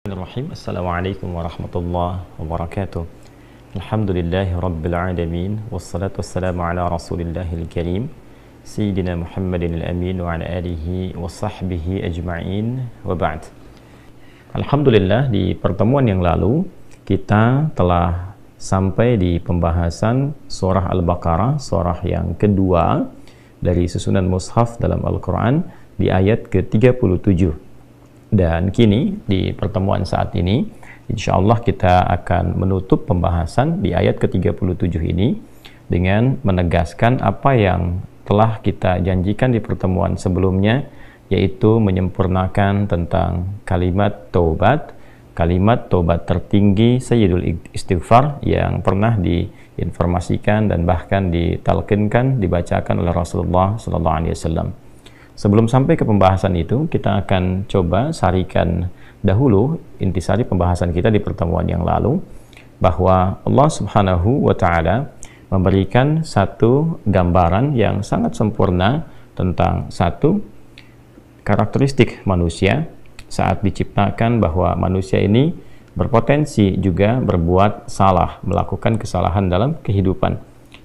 Bismillahirrahmanirrahim. Assalamualaikum warahmatullahi wabarakatuh. Alhamdulillahi rabbil alamin. Wassalatu wassalamu ala rasulillahil karim Sayyidina Muhammadin al-amin wa ala alihi wa sahbihi ajma'in wa ba'd. Alhamdulillah, di pertemuan yang lalu kita telah sampai di pembahasan surah Al-Baqarah, surah yang kedua dari susunan mushaf dalam Al-Quran, di ayat ke-37. Dan kini di pertemuan saat ini insyaallah kita akan menutup pembahasan di ayat ke-37 ini dengan menegaskan apa yang telah kita janjikan di pertemuan sebelumnya, yaitu menyempurnakan tentang kalimat taubat tertinggi Sayyidul Istighfar yang pernah diinformasikan dan bahkan ditalqinkan, dibacakan oleh Rasulullah SAW. Sebelum sampai ke pembahasan itu, kita akan coba sarikan dahulu intisari pembahasan kita di pertemuan yang lalu, bahwa Allah Subhanahu wa Ta'ala memberikan satu gambaran yang sangat sempurna tentang satu karakteristik manusia saat diciptakan, bahwa manusia ini berpotensi juga berbuat salah, melakukan kesalahan dalam kehidupan.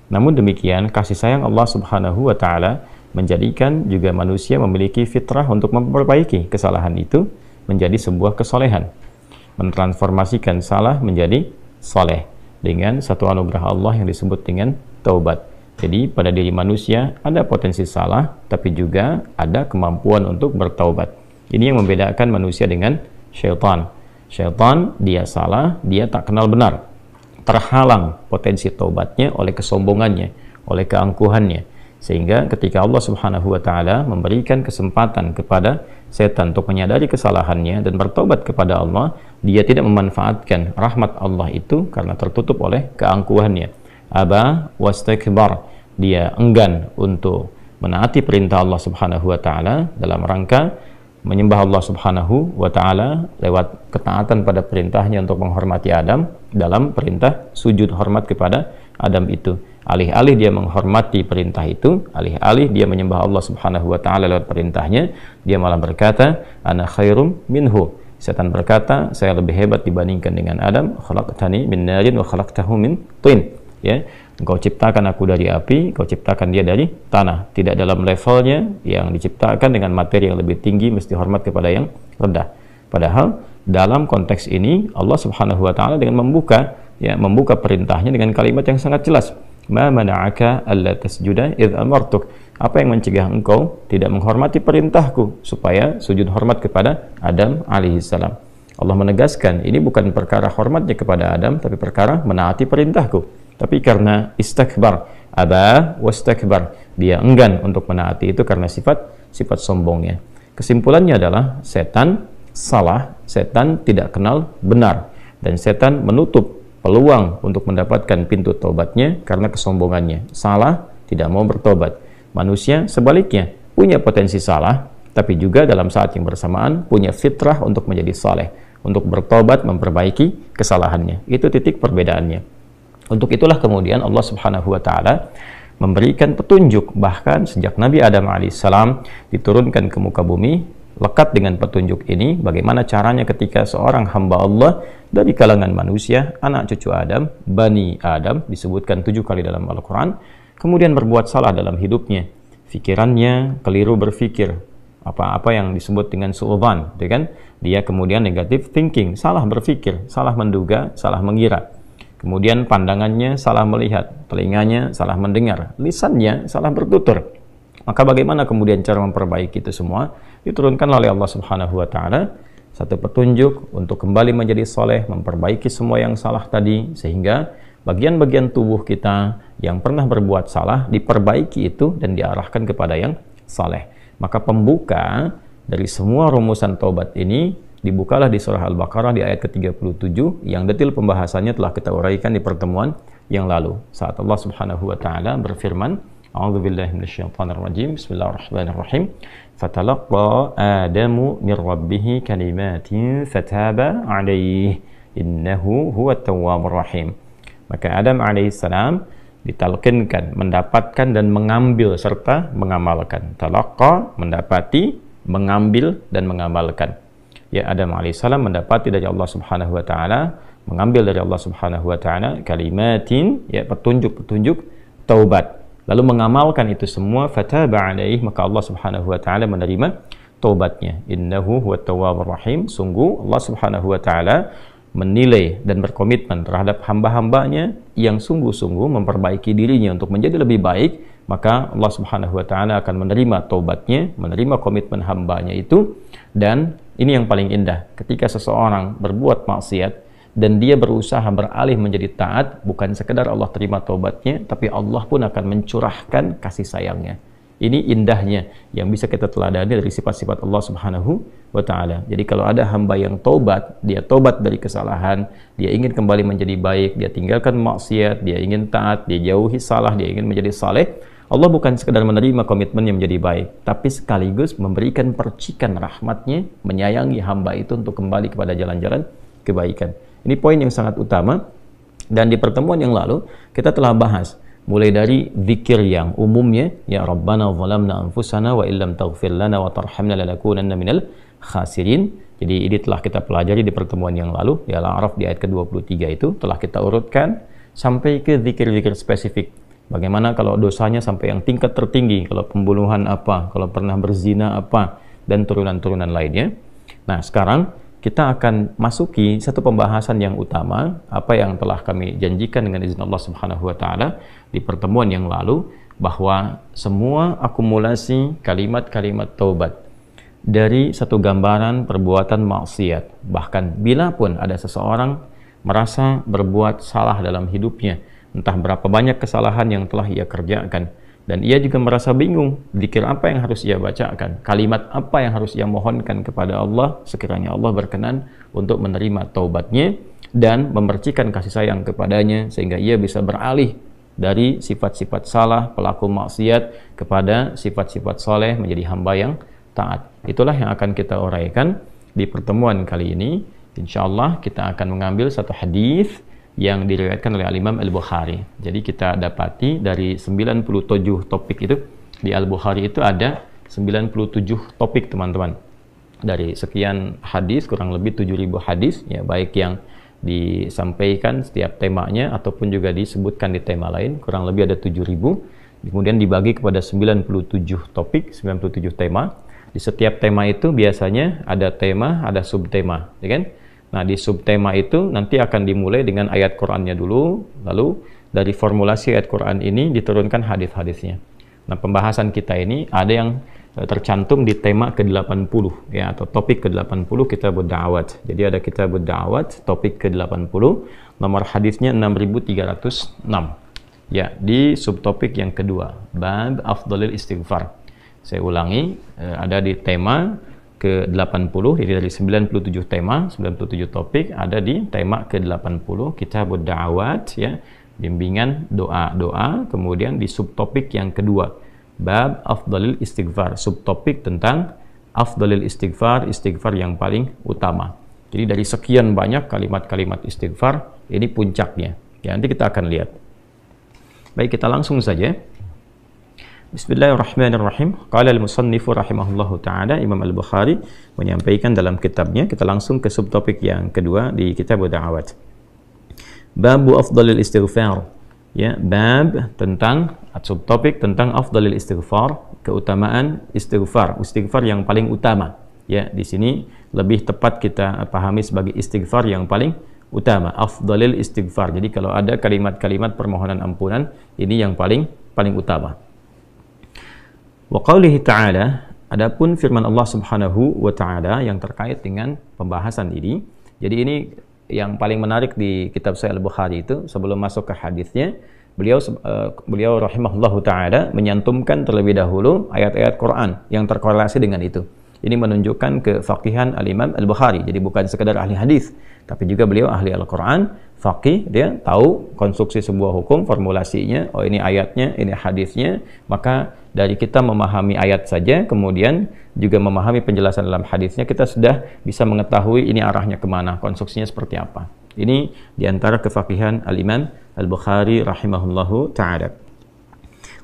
Namun demikian, kasih sayang Allah Subhanahu wa Ta'ala menjadikan juga manusia memiliki fitrah untuk memperbaiki kesalahan itu menjadi sebuah kesolehan, mentransformasikan salah menjadi soleh dengan satu anugerah Allah yang disebut dengan taubat. Jadi pada diri manusia ada potensi salah, tapi juga ada kemampuan untuk bertaubat. Ini yang membedakan manusia dengan syaitan. Syaitan, dia salah, dia tak kenal benar, terhalang potensi taubatnya oleh kesombongannya, oleh keangkuhannya. Sehingga ketika Allah Subhanahu wa Ta'ala memberikan kesempatan kepada setan untuk menyadari kesalahannya dan bertobat kepada Allah, dia tidak memanfaatkan rahmat Allah itu karena tertutup oleh keangkuhannya. Aba wastakbar, dia enggan untuk menaati perintah Allah Subhanahu wa Ta'ala dalam rangka menyembah Allah Subhanahu wa Ta'ala lewat ketaatan pada perintahnya untuk menghormati Adam dalam perintah sujud hormat kepada Adam itu. Alih-alih dia menghormati perintah itu, alih-alih dia menyembah Allah Subhanahu wa Ta'ala lewat perintahnya, dia malah berkata, ana khairum minhu. Setan berkata, saya lebih hebat dibandingkan dengan Adam. Khalaqtani min narin wa khalaqtahu min tin. Ya, engkau ciptakan aku dari api, engkau ciptakan dia dari tanah. Tidak dalam levelnya, yang diciptakan dengan materi yang lebih tinggi mesti hormat kepada yang rendah. Padahal dalam konteks ini Allah Subhanahu wa Ta'ala dengan membuka perintahnya dengan kalimat yang sangat jelas. Ma mana'aka alla tasjuda idh amartuk. Apa yang mencegah engkau tidak menghormati perintahku supaya sujud hormat kepada Adam alaihissalam. Allah menegaskan ini bukan perkara hormatnya kepada Adam, tapi perkara menaati perintahku. Tapi karena istakbar, aba wastakbar, dia enggan untuk menaati itu karena sifat sombongnya. Kesimpulannya adalah setan salah, setan tidak kenal benar, dan setan menutup peluang untuk mendapatkan pintu taubatnya karena kesombongannya. Salah, tidak mau bertobat. Manusia sebaliknya punya potensi salah, tapi juga dalam saat yang bersamaan punya fitrah untuk menjadi saleh, untuk bertobat, memperbaiki kesalahannya. Itu titik perbedaannya. Untuk itulah kemudian Allah Subhanahu wa Ta'ala memberikan petunjuk, bahkan sejak Nabi Adam alaihissalam diturunkan ke muka bumi. Lekat dengan petunjuk ini, bagaimana caranya ketika seorang hamba Allah dari kalangan manusia, anak cucu Adam, Bani Adam, disebutkan 7 kali dalam Al-Quran, kemudian berbuat salah dalam hidupnya, pikirannya keliru berpikir, apa-apa yang disebut dengan su'udzan, kan? Dia kemudian negative thinking, salah berpikir, salah menduga, salah mengira. Kemudian pandangannya salah melihat, telinganya salah mendengar, lisannya salah bertutur. Maka bagaimana kemudian cara memperbaiki itu semua? Diturunkan oleh Allah Subhanahu wa Ta'ala satu petunjuk untuk kembali menjadi soleh, memperbaiki semua yang salah tadi, sehingga bagian-bagian tubuh kita yang pernah berbuat salah diperbaiki itu dan diarahkan kepada yang soleh. Maka pembuka dari semua rumusan taubat ini dibukalah di surah Al-Baqarah di ayat ke-37 yang detil pembahasannya telah kita uraikan di pertemuan yang lalu, saat Allah Subhanahu wa Ta'ala berfirman, a'udzubillahi minasyaitonirrajim, bismillahirrahmanirrahim, fatalaqa adamu min rabbih kalimatin fataba alaihi innahu huwat tawwabur rahim. Maka Adam alaihissalam ditalqinkan, mendapatkan dan mengambil serta mengamalkan. Talaqa, mendapati, mengambil dan mengamalkan. ya Adam alaihissalam mendapati dari Allah Subhanahu wa taala, mengambil dari Allah Subhanahu wa taala kalimatin, ya petunjuk-petunjuk taubat. Lalu mengamalkan itu semua, fataba alaihi, maka Allah Subhanahu wa taala menerima taubatnya. Innahu huwat tawwabur rahim. Sungguh Allah Subhanahu wa taala menilai dan berkomitmen terhadap hamba-hambanya yang sungguh-sungguh memperbaiki dirinya untuk menjadi lebih baik, maka Allah Subhanahu wa taala akan menerima taubatnya, menerima komitmen hambanya itu. Dan ini yang paling indah, ketika seseorang berbuat maksiat dan dia berusaha beralih menjadi taat, bukan sekedar Allah terima taubatnya, tapi Allah pun akan mencurahkan kasih sayangnya. Ini indahnya yang bisa kita teladani dari sifat-sifat Allah Subhanahu wa taala. Jadi kalau ada hamba yang taubat, dia taubat dari kesalahan, dia ingin kembali menjadi baik, dia tinggalkan maksiat, dia ingin taat, dia jauhi salah, dia ingin menjadi saleh, Allah bukan sekedar menerima komitmennya menjadi baik, tapi sekaligus memberikan percikan rahmatnya, menyayangi hamba itu untuk kembali kepada jalan-jalan kebaikan. Ini poin yang sangat utama, dan di pertemuan yang lalu kita telah bahas mulai dari zikir yang umumnya, ya Rabbana zalamna anfusana wa illam taghfir lana wa tarhamna lanakunanna minal khasirin. Jadi ini telah kita pelajari di pertemuan yang lalu, ya Al-A'raf di ayat ke-23 itu telah kita urutkan sampai ke zikir-zikir spesifik. Bagaimana kalau dosanya sampai yang tingkat tertinggi, kalau pembunuhan apa, kalau pernah berzina apa, dan turunan-turunan lainnya. Nah, sekarang kita akan masuki satu pembahasan yang utama, apa yang telah kami janjikan dengan izin Allah Subhanahu wa taala di pertemuan yang lalu, bahwa semua akumulasi kalimat-kalimat taubat dari satu gambaran perbuatan maksiat, bahkan bila pun ada seseorang merasa berbuat salah dalam hidupnya, entah berapa banyak kesalahan yang telah ia kerjakan, dan ia juga merasa bingung, zikir apa yang harus ia bacakan, kalimat apa yang harus ia mohonkan kepada Allah, sekiranya Allah berkenan untuk menerima taubatnya dan memercikan kasih sayang kepadanya, sehingga ia bisa beralih dari sifat-sifat salah, pelaku maksiat, kepada sifat-sifat soleh, menjadi hamba yang taat. Itulah yang akan kita uraikan di pertemuan kali ini. Insyaallah kita akan mengambil satu hadis yang diriwayatkan oleh Al-Imam Al-Bukhari. Jadi kita dapati dari 97 topik itu, di Al-Bukhari itu ada 97 topik teman-teman. Dari sekian hadis, kurang lebih 7.000 hadis, ya, baik yang disampaikan setiap temanya ataupun juga disebutkan di tema lain, kurang lebih ada 7.000. Kemudian dibagi kepada 97 topik, 97 tema. Di setiap tema itu biasanya ada tema, ada subtema, ya kan? Nah, di subtema itu nanti akan dimulai dengan ayat Qur'annya dulu, lalu dari formulasi ayat Qur'an ini diturunkan hadis-hadisnya. Nah, pembahasan kita ini ada yang tercantum di tema ke-80, ya, atau topik ke-80 Kitabud Da'awat. Jadi ada Kitabud Da'awat, topik ke-80, nomor hadisnya 6306. Ya, di subtopik yang kedua, Bab Afdhalil Istighfar. Saya ulangi, ada di tema ke-80, jadi dari 97 tema, 97 topik, ada di tema ke-80 Kitabud Da'awat, ya, bimbingan doa-doa. Kemudian di subtopik yang kedua, Bab Afdhalil Istighfar, subtopik tentang Afdhalil Istighfar, istighfar yang paling utama. Jadi dari sekian banyak kalimat-kalimat istighfar, ini puncaknya, ya, nanti kita akan lihat. Baik, kita langsung saja. Bismillahirrahmanirrahim. Qala al-musannifu rahimahullahu ta'ala, Imam Al-Bukhari menyampaikan dalam kitabnya. Kita langsung ke subtopik yang kedua di Kitabud Da'awat. Babu Afdhalil Istighfar. Ya, bab tentang, subtopik tentang Afdhalil Istighfar, keutamaan istighfar, istighfar yang paling utama. Ya, di sini lebih tepat kita pahami sebagai istighfar yang paling utama, Afdhalil Istighfar. Jadi kalau ada kalimat-kalimat permohonan ampunan, ini yang paling utama. Wa qawlihi ta'ala, adapun firman Allah Subhanahu wa ta'ala yang terkait dengan pembahasan ini. Jadi ini yang paling menarik di kitab Sahih Al-Bukhari itu, sebelum masuk ke hadisnya, beliau rahimahullahu ta'ala menyantumkan terlebih dahulu ayat-ayat Quran yang terkorelasi dengan itu. Ini menunjukkan kefaqihan Al-Imam Al-Bukhari. Jadi bukan sekedar ahli hadis, tapi juga beliau ahli Al-Quran, faqih, dia tahu konstruksi sebuah hukum, formulasinya, oh ini ayatnya, ini hadisnya. Maka dari kita memahami ayat saja, kemudian juga memahami penjelasan dalam hadisnya, kita sudah bisa mengetahui ini arahnya kemana, konstruksinya seperti apa. Ini diantara kefaqihan Al-Imam Al-Bukhari rahimahullahu ta'ala.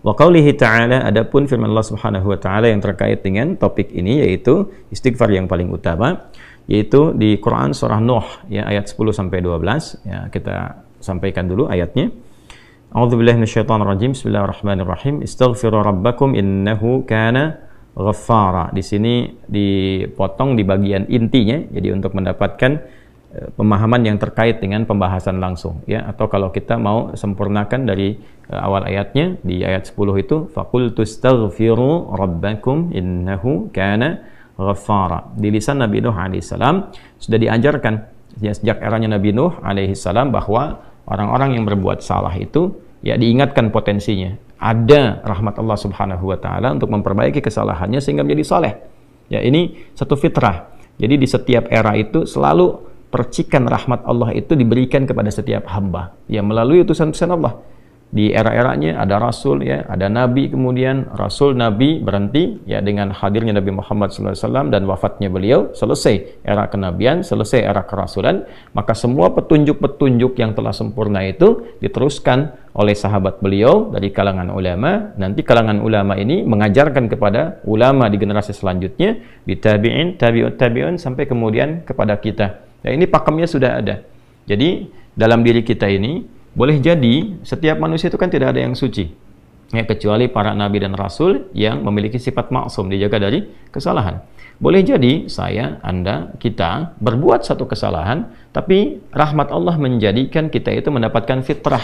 Wa qawlihi ta'ala, adapun firman Allah Subhanahu wa ta'ala yang terkait dengan topik ini, yaitu istighfar yang paling utama. yaitu di Quran surah Nuh ya ayat 10 sampai 12 ya, kita sampaikan dulu ayatnya. A'udzubillahi minasyaitonirrajim. Bismillahirrahmanirrahim. Istaghfiru rabbakum innahu kana ghaffara. Di sini dipotong di bagian intinya, jadi untuk mendapatkan pemahaman yang terkait dengan pembahasan langsung ya, atau kalau kita mau sempurnakan dari awal ayatnya di ayat 10 itu faqultu astaghfiru rabbakum innahu kana ghaffara. Di lisan Nabi Nuh alaihissalam sudah diajarkan ya, sejak eranya Nabi Nuh alaihissalam bahwa orang-orang yang berbuat salah itu ya diingatkan potensinya ada rahmat Allah Subhanahu wa taala untuk memperbaiki kesalahannya sehingga menjadi saleh. Ya, ini satu fitrah. Jadi di setiap era itu selalu percikan rahmat Allah itu diberikan kepada setiap hamba ya melalui utusan-utusan Allah. Di era-eranya ada rasul ya, ada nabi, kemudian rasul nabi berhenti ya dengan hadirnya Nabi Muhammad SAW dan wafatnya beliau, selesai era kenabian, selesai era kerasulan. Maka semua petunjuk-petunjuk yang telah sempurna itu diteruskan oleh sahabat beliau dari kalangan ulama. Nanti kalangan ulama ini mengajarkan kepada ulama di generasi selanjutnya, di tabi'in, tabi'ut tabi'un, sampai kemudian kepada kita. Ya, ini pakemnya sudah ada. Jadi dalam diri kita ini boleh jadi setiap manusia itu kan tidak ada yang suci ya, kecuali para nabi dan rasul yang memiliki sifat maksum, dijaga dari kesalahan. Boleh jadi saya, Anda, kita berbuat satu kesalahan, tapi rahmat Allah menjadikan kita itu mendapatkan fitrah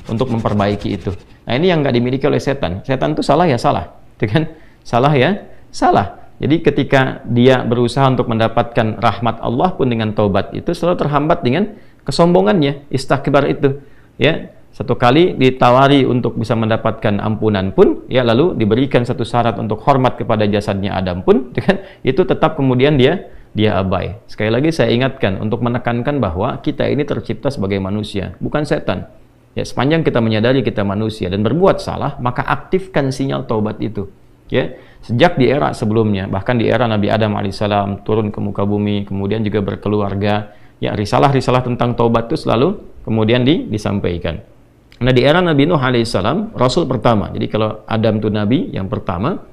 untuk memperbaiki itu. Nah, ini yang nggak dimiliki oleh setan. Setan itu salah ya salah, itu kan? Salah ya salah. Jadi ketika dia berusaha untuk mendapatkan rahmat Allah pun dengan taubat itu selalu terhambat dengan kesombongannya, istikbar itu. Ya, satu kali ditawari untuk bisa mendapatkan ampunan pun ya, lalu diberikan satu syarat untuk hormat kepada jasadnya Adam pun kan, itu tetap kemudian dia abai. Sekali lagi saya ingatkan untuk menekankan bahwa kita ini tercipta sebagai manusia, bukan setan. Ya, sepanjang kita menyadari kita manusia dan berbuat salah, maka aktifkan sinyal taubat itu. Ya, sejak di era sebelumnya, bahkan di era Nabi Adam alaihissalam turun ke muka bumi, kemudian juga berkeluarga, ya risalah-risalah tentang taubat itu selalu kemudian disampaikan. Nah, di era Nabi Nuh alaihissalam, rasul pertama. Jadi kalau Adam itu nabi yang pertama,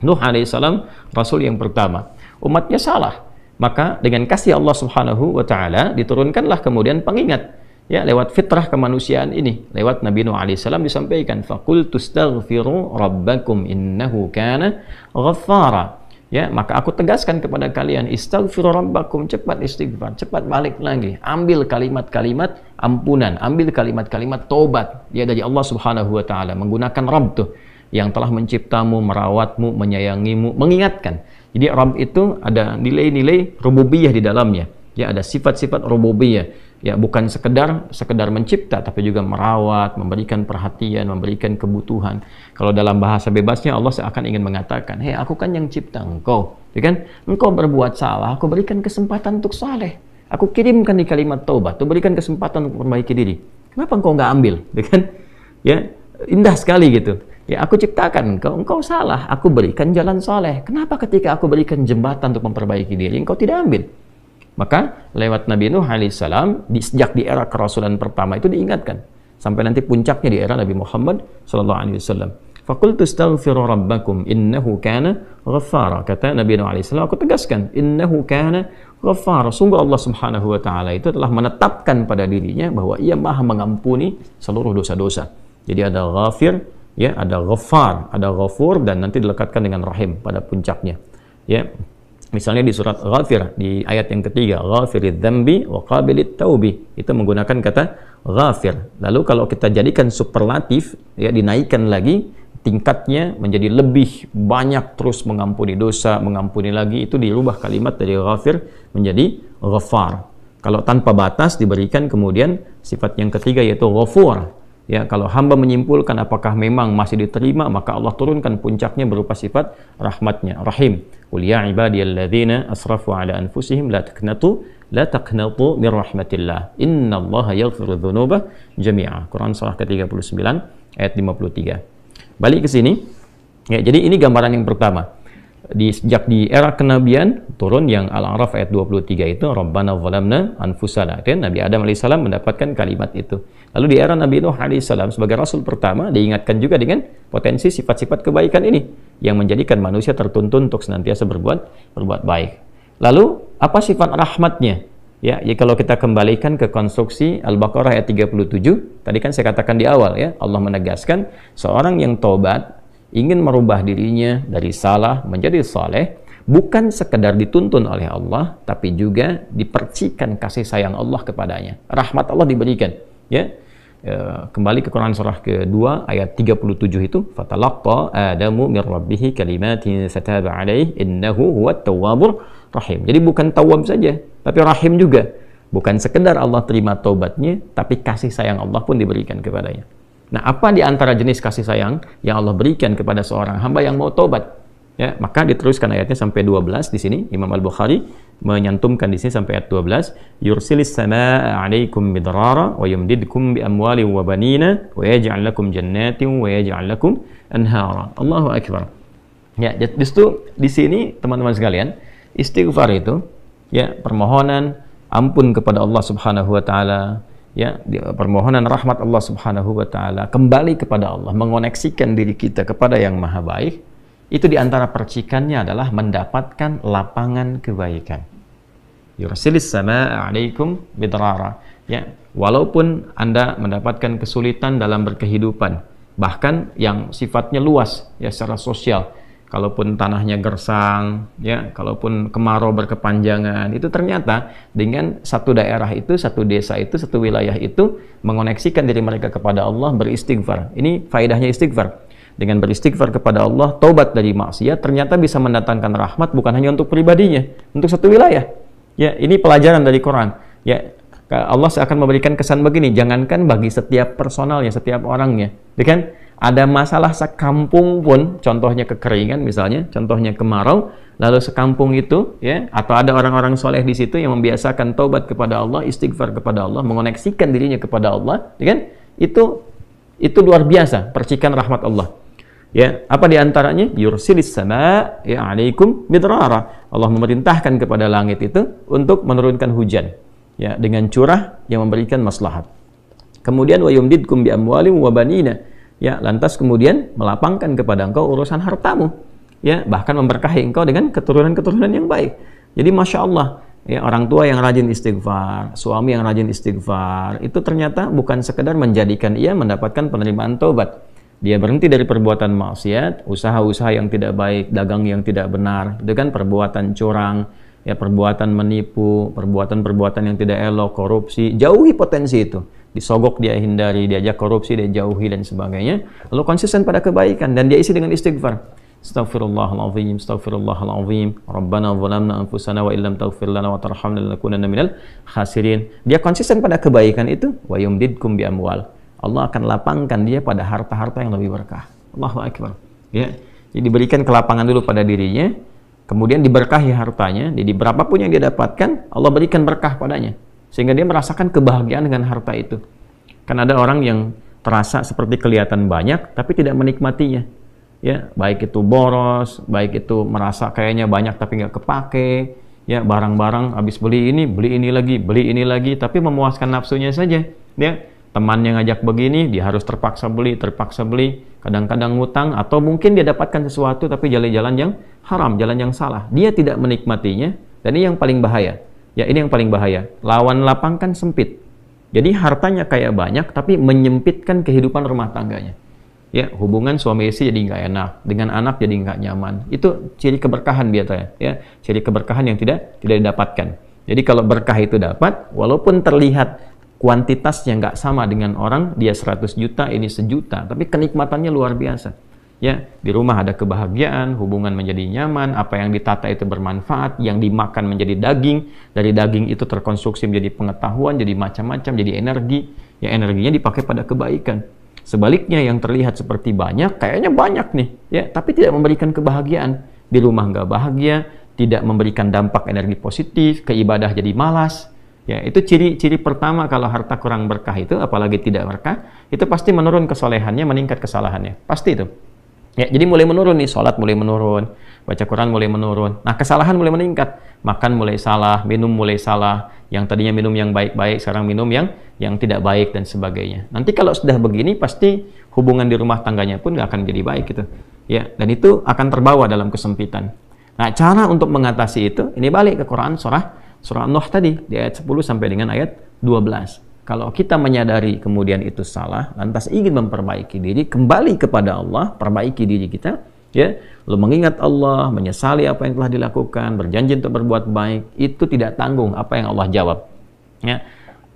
Nuh alaihissalam rasul yang pertama. Umatnya salah, maka dengan kasih Allah Subhanahu wa taala diturunkanlah kemudian pengingat ya, lewat fitrah kemanusiaan ini, lewat Nabi Nuh alaihissalam disampaikan faqultu astaghfiru rabbakum innahu kana ghaffara. Ya, maka aku tegaskan kepada kalian, istaghfiru rabbakum, cepat istighfar, cepat balik lagi, ambil kalimat-kalimat ampunan, ambil kalimat-kalimat tobat ya dari Allah Subhanahu wa taala, menggunakan Rabb tuh yang telah menciptamu, merawatmu, menyayangimu, mengingatkan. Jadi Rabb itu ada nilai-nilai rububiyah di dalamnya. Ya, ada sifat-sifat rububiyah. Ya, bukan sekedar mencipta, tapi juga merawat, memberikan perhatian, memberikan kebutuhan. Kalau dalam bahasa bebasnya Allah seakan ingin mengatakan, hei, aku kan yang cipta engkau, ya kan? Engkau berbuat salah, aku berikan kesempatan untuk saleh. Aku kirimkan di kalimat taubat, aku berikan kesempatan untuk memperbaiki diri. Kenapa engkau nggak ambil, ya kan? Ya, indah sekali gitu. Ya, aku ciptakan engkau salah, aku berikan jalan saleh. Kenapa ketika aku berikan jembatan untuk memperbaiki diri, engkau tidak ambil? Maka lewat Nabi Nuh alaihissalam sejak di era kerasulan pertama itu diingatkan sampai nanti puncaknya di era Nabi Muhammad sallallahu alaihi wasallam. Faqultu astaghfiru rabbakum innahu kana ghaffara. Kata Nabi Nuh alaihissalam, aku tegaskan innahu kana ghaffara. Sungguh Allah Subhanahu wa taala itu telah menetapkan pada dirinya bahwa Ia Maha mengampuni seluruh dosa-dosa. Jadi ada ghafir, ya, ada ghaffar, ada ghafur, dan nanti dilekatkan dengan rahim pada puncaknya. Ya. Misalnya di surat Ghafir, di ayat yang ketiga, Ghafiridz dzambi wa qabilit taubi, itu menggunakan kata Ghafir. Lalu kalau kita jadikan superlatif, ya, dinaikkan lagi tingkatnya menjadi lebih banyak, terus mengampuni dosa, mengampuni lagi, itu dirubah kalimat dari Ghafir menjadi Ghaffar. Kalau tanpa batas diberikan kemudian sifat yang ketiga yaitu Ghafur. Ya, kalau hamba menyimpulkan apakah memang masih diterima, maka Allah turunkan puncaknya berupa sifat rahmatnya, Rahim. Qul ya ibadiyalladzina asrafu ala anfusihim la taqnatu min rahmatillah. Innallaha yaghfiru dzunuba jami'a. Quran surah ke-39 ayat 53. Balik ke sini. Ya, jadi ini gambaran yang pertama. Sejak di era kenabian turun yang Al-A'raf ayat 23 itu Rabbana zalamna anfusana. Dan Nabi Adam alaihissalam mendapatkan kalimat itu. Lalu di era Nabi Nuh alaihissalam sebagai rasul pertama diingatkan juga dengan potensi sifat-sifat kebaikan ini yang menjadikan manusia tertuntun untuk senantiasa berbuat baik. Lalu apa sifat rahmatnya? Ya, kalau kita kembalikan ke konstruksi Al-Baqarah ayat 37, tadi kan saya katakan di awal ya, Allah menegaskan seorang yang taubat ingin merubah dirinya dari salah menjadi saleh, bukan sekedar dituntun oleh Allah, tapi juga dipercikan kasih sayang Allah kepadanya. Rahmat Allah diberikan. Ya, kembali ke Quran surah kedua ayat 37 itu, fatalaqqa Adamu min rabbih kalimatin fataba alaihi innahu huwat tawwabur rahim. Jadi bukan tawwab saja, tapi rahim juga. Bukan sekedar Allah terima taubatnya, tapi kasih sayang Allah pun diberikan kepadanya. Nah, apa di antara jenis kasih sayang yang Allah berikan kepada seorang hamba yang mau taubat? Ya, maka diteruskan ayatnya sampai 12 di sini. Imam Al-Bukhari menyantumkan di sini sampai ayat 12, yursilis samaa 'alaikum midrara wa yumdidkum bi amwali wa banina wa yaj'al lakum jannatin wa yaj'al lakum anhara. Allahu akbar. Ya, justru di sini teman-teman sekalian, istighfar itu ya permohonan ampun kepada Allah Subhanahu wa taala, ya, permohonan rahmat Allah Subhanahu wa taala, kembali kepada Allah, mengoneksikan diri kita kepada yang Maha Baik. Itu diantara percikannya adalah mendapatkan lapangan kebaikan. Yursilis samaa 'alaikum bidrara. Ya, walaupun Anda mendapatkan kesulitan dalam berkehidupan, bahkan yang sifatnya luas ya secara sosial. Kalaupun tanahnya gersang, ya, kalaupun kemarau berkepanjangan, itu ternyata dengan satu daerah itu, satu desa itu, satu wilayah itu mengoneksikan diri mereka kepada Allah, beristighfar. Ini faedahnya istighfar. Dengan beristighfar kepada Allah, taubat dari maksiat, ternyata bisa mendatangkan rahmat bukan hanya untuk pribadinya, untuk satu wilayah. Ya, ini pelajaran dari Quran. Ya, Allah akan memberikan kesan begini, jangankan bagi setiap personalnya, setiap orangnya, ya kan? Ada masalah sekampung pun, contohnya kekeringan misalnya, contohnya kemarau, lalu sekampung itu, ya, atau ada orang-orang soleh di situ yang membiasakan taubat kepada Allah, istighfar kepada Allah, mengoneksikan dirinya kepada Allah, ya kan? Itu luar biasa, percikan rahmat Allah. Ya, apa diantaranya? Yursilis sama ya 'alaikum midrara. Allah memerintahkan kepada langit itu untuk menurunkan hujan, ya, dengan curah yang memberikan maslahat. Kemudian wa yumdidkum bi amwalin wa banina. Ya, lantas kemudian melapangkan kepada engkau urusan hartamu. Ya, bahkan memberkahi engkau dengan keturunan-keturunan yang baik. Jadi Masya Allah, ya, orang tua yang rajin istighfar, suami yang rajin istighfar, itu ternyata bukan sekedar menjadikan ia mendapatkan penerimaan taubat. Dia berhenti dari perbuatan maksiat, usaha-usaha yang tidak baik, dagang yang tidak benar, itu kan perbuatan curang, ya, perbuatan menipu, perbuatan-perbuatan yang tidak elok, korupsi, jauhi potensi itu. Disogok dia hindari, diajak korupsi dia jauhi dan sebagainya. Lalu konsisten pada kebaikan dan dia isi dengan istighfar. Astaghfirullahaladzim, astaghfirullahaladzim, Rabbana zalamna anfusana wa illam taghfir lana wa tarhamna lanakunanna minal khasirin. Dia konsisten pada kebaikan itu, wa yumdidkum bi amwal. Allah akan lapangkan dia pada harta-harta yang lebih berkah. Allahu akbar. Ya, jadi diberikan kelapangan dulu pada dirinya, kemudian diberkahi hartanya. Jadi berapapun yang dia dapatkan, Allah berikan berkah padanya, sehingga dia merasakan kebahagiaan dengan harta itu. Kan ada orang yang terasa seperti kelihatan banyak, tapi tidak menikmatinya. Ya, baik itu boros, baik itu merasa kayaknya banyak tapi nggak kepake. Ya, barang-barang habis beli ini lagi, tapi memuaskan nafsunya saja. Ya, temannya ngajak begini, dia harus terpaksa beli, kadang-kadang ngutang, atau mungkin dia dapatkan sesuatu tapi jalan-jalan yang haram, jalan yang salah. Dia tidak menikmatinya, dan ini yang paling bahaya. Ya, ini yang paling bahaya. Lawan lapang kan sempit. Jadi hartanya kayak banyak, tapi menyempitkan kehidupan rumah tangganya. Ya, hubungan suami istri jadi nggak enak, dengan anak jadi nggak nyaman. Itu ciri keberkahan biasanya, ya, ciri keberkahan yang tidak didapatkan. Jadi kalau berkah itu dapat, walaupun terlihat kuantitasnya nggak sama dengan orang, dia 100 juta, ini 1 juta, tapi kenikmatannya luar biasa. Ya, di rumah ada kebahagiaan, hubungan menjadi nyaman, apa yang ditata itu bermanfaat, yang dimakan menjadi daging, dari daging itu terkonstruksi menjadi pengetahuan, jadi macam-macam, jadi energi, ya, energinya dipakai pada kebaikan. Sebaliknya yang terlihat seperti banyak, kayaknya banyak nih, ya, tapi tidak memberikan kebahagiaan. Di rumah nggak bahagia, tidak memberikan dampak energi positif, ke ibadah jadi malas. Ya, itu ciri-ciri pertama kalau harta kurang berkah itu, apalagi tidak berkah, itu pasti menurun kesolehannya, meningkat kesalahannya. Pasti itu. Ya, jadi mulai menurun nih, sholat mulai menurun, baca Quran mulai menurun. Nah, kesalahan mulai meningkat. Makan mulai salah, minum mulai salah. Yang tadinya minum yang baik-baik, sekarang minum yang tidak baik dan sebagainya. Nanti kalau sudah begini, pasti hubungan di rumah tangganya pun nggak akan jadi baik gitu. Ya, dan itu akan terbawa dalam kesempitan. Nah, cara untuk mengatasi itu, ini balik ke Quran surah Nuh tadi, di ayat 10 sampai dengan ayat 12. Kalau kita menyadari kemudian itu salah, lantas ingin memperbaiki diri, kembali kepada Allah, perbaiki diri kita, ya, lalu mengingat Allah, menyesali apa yang telah dilakukan, berjanji untuk berbuat baik, itu tidak tanggung apa yang Allah jawab. Ya.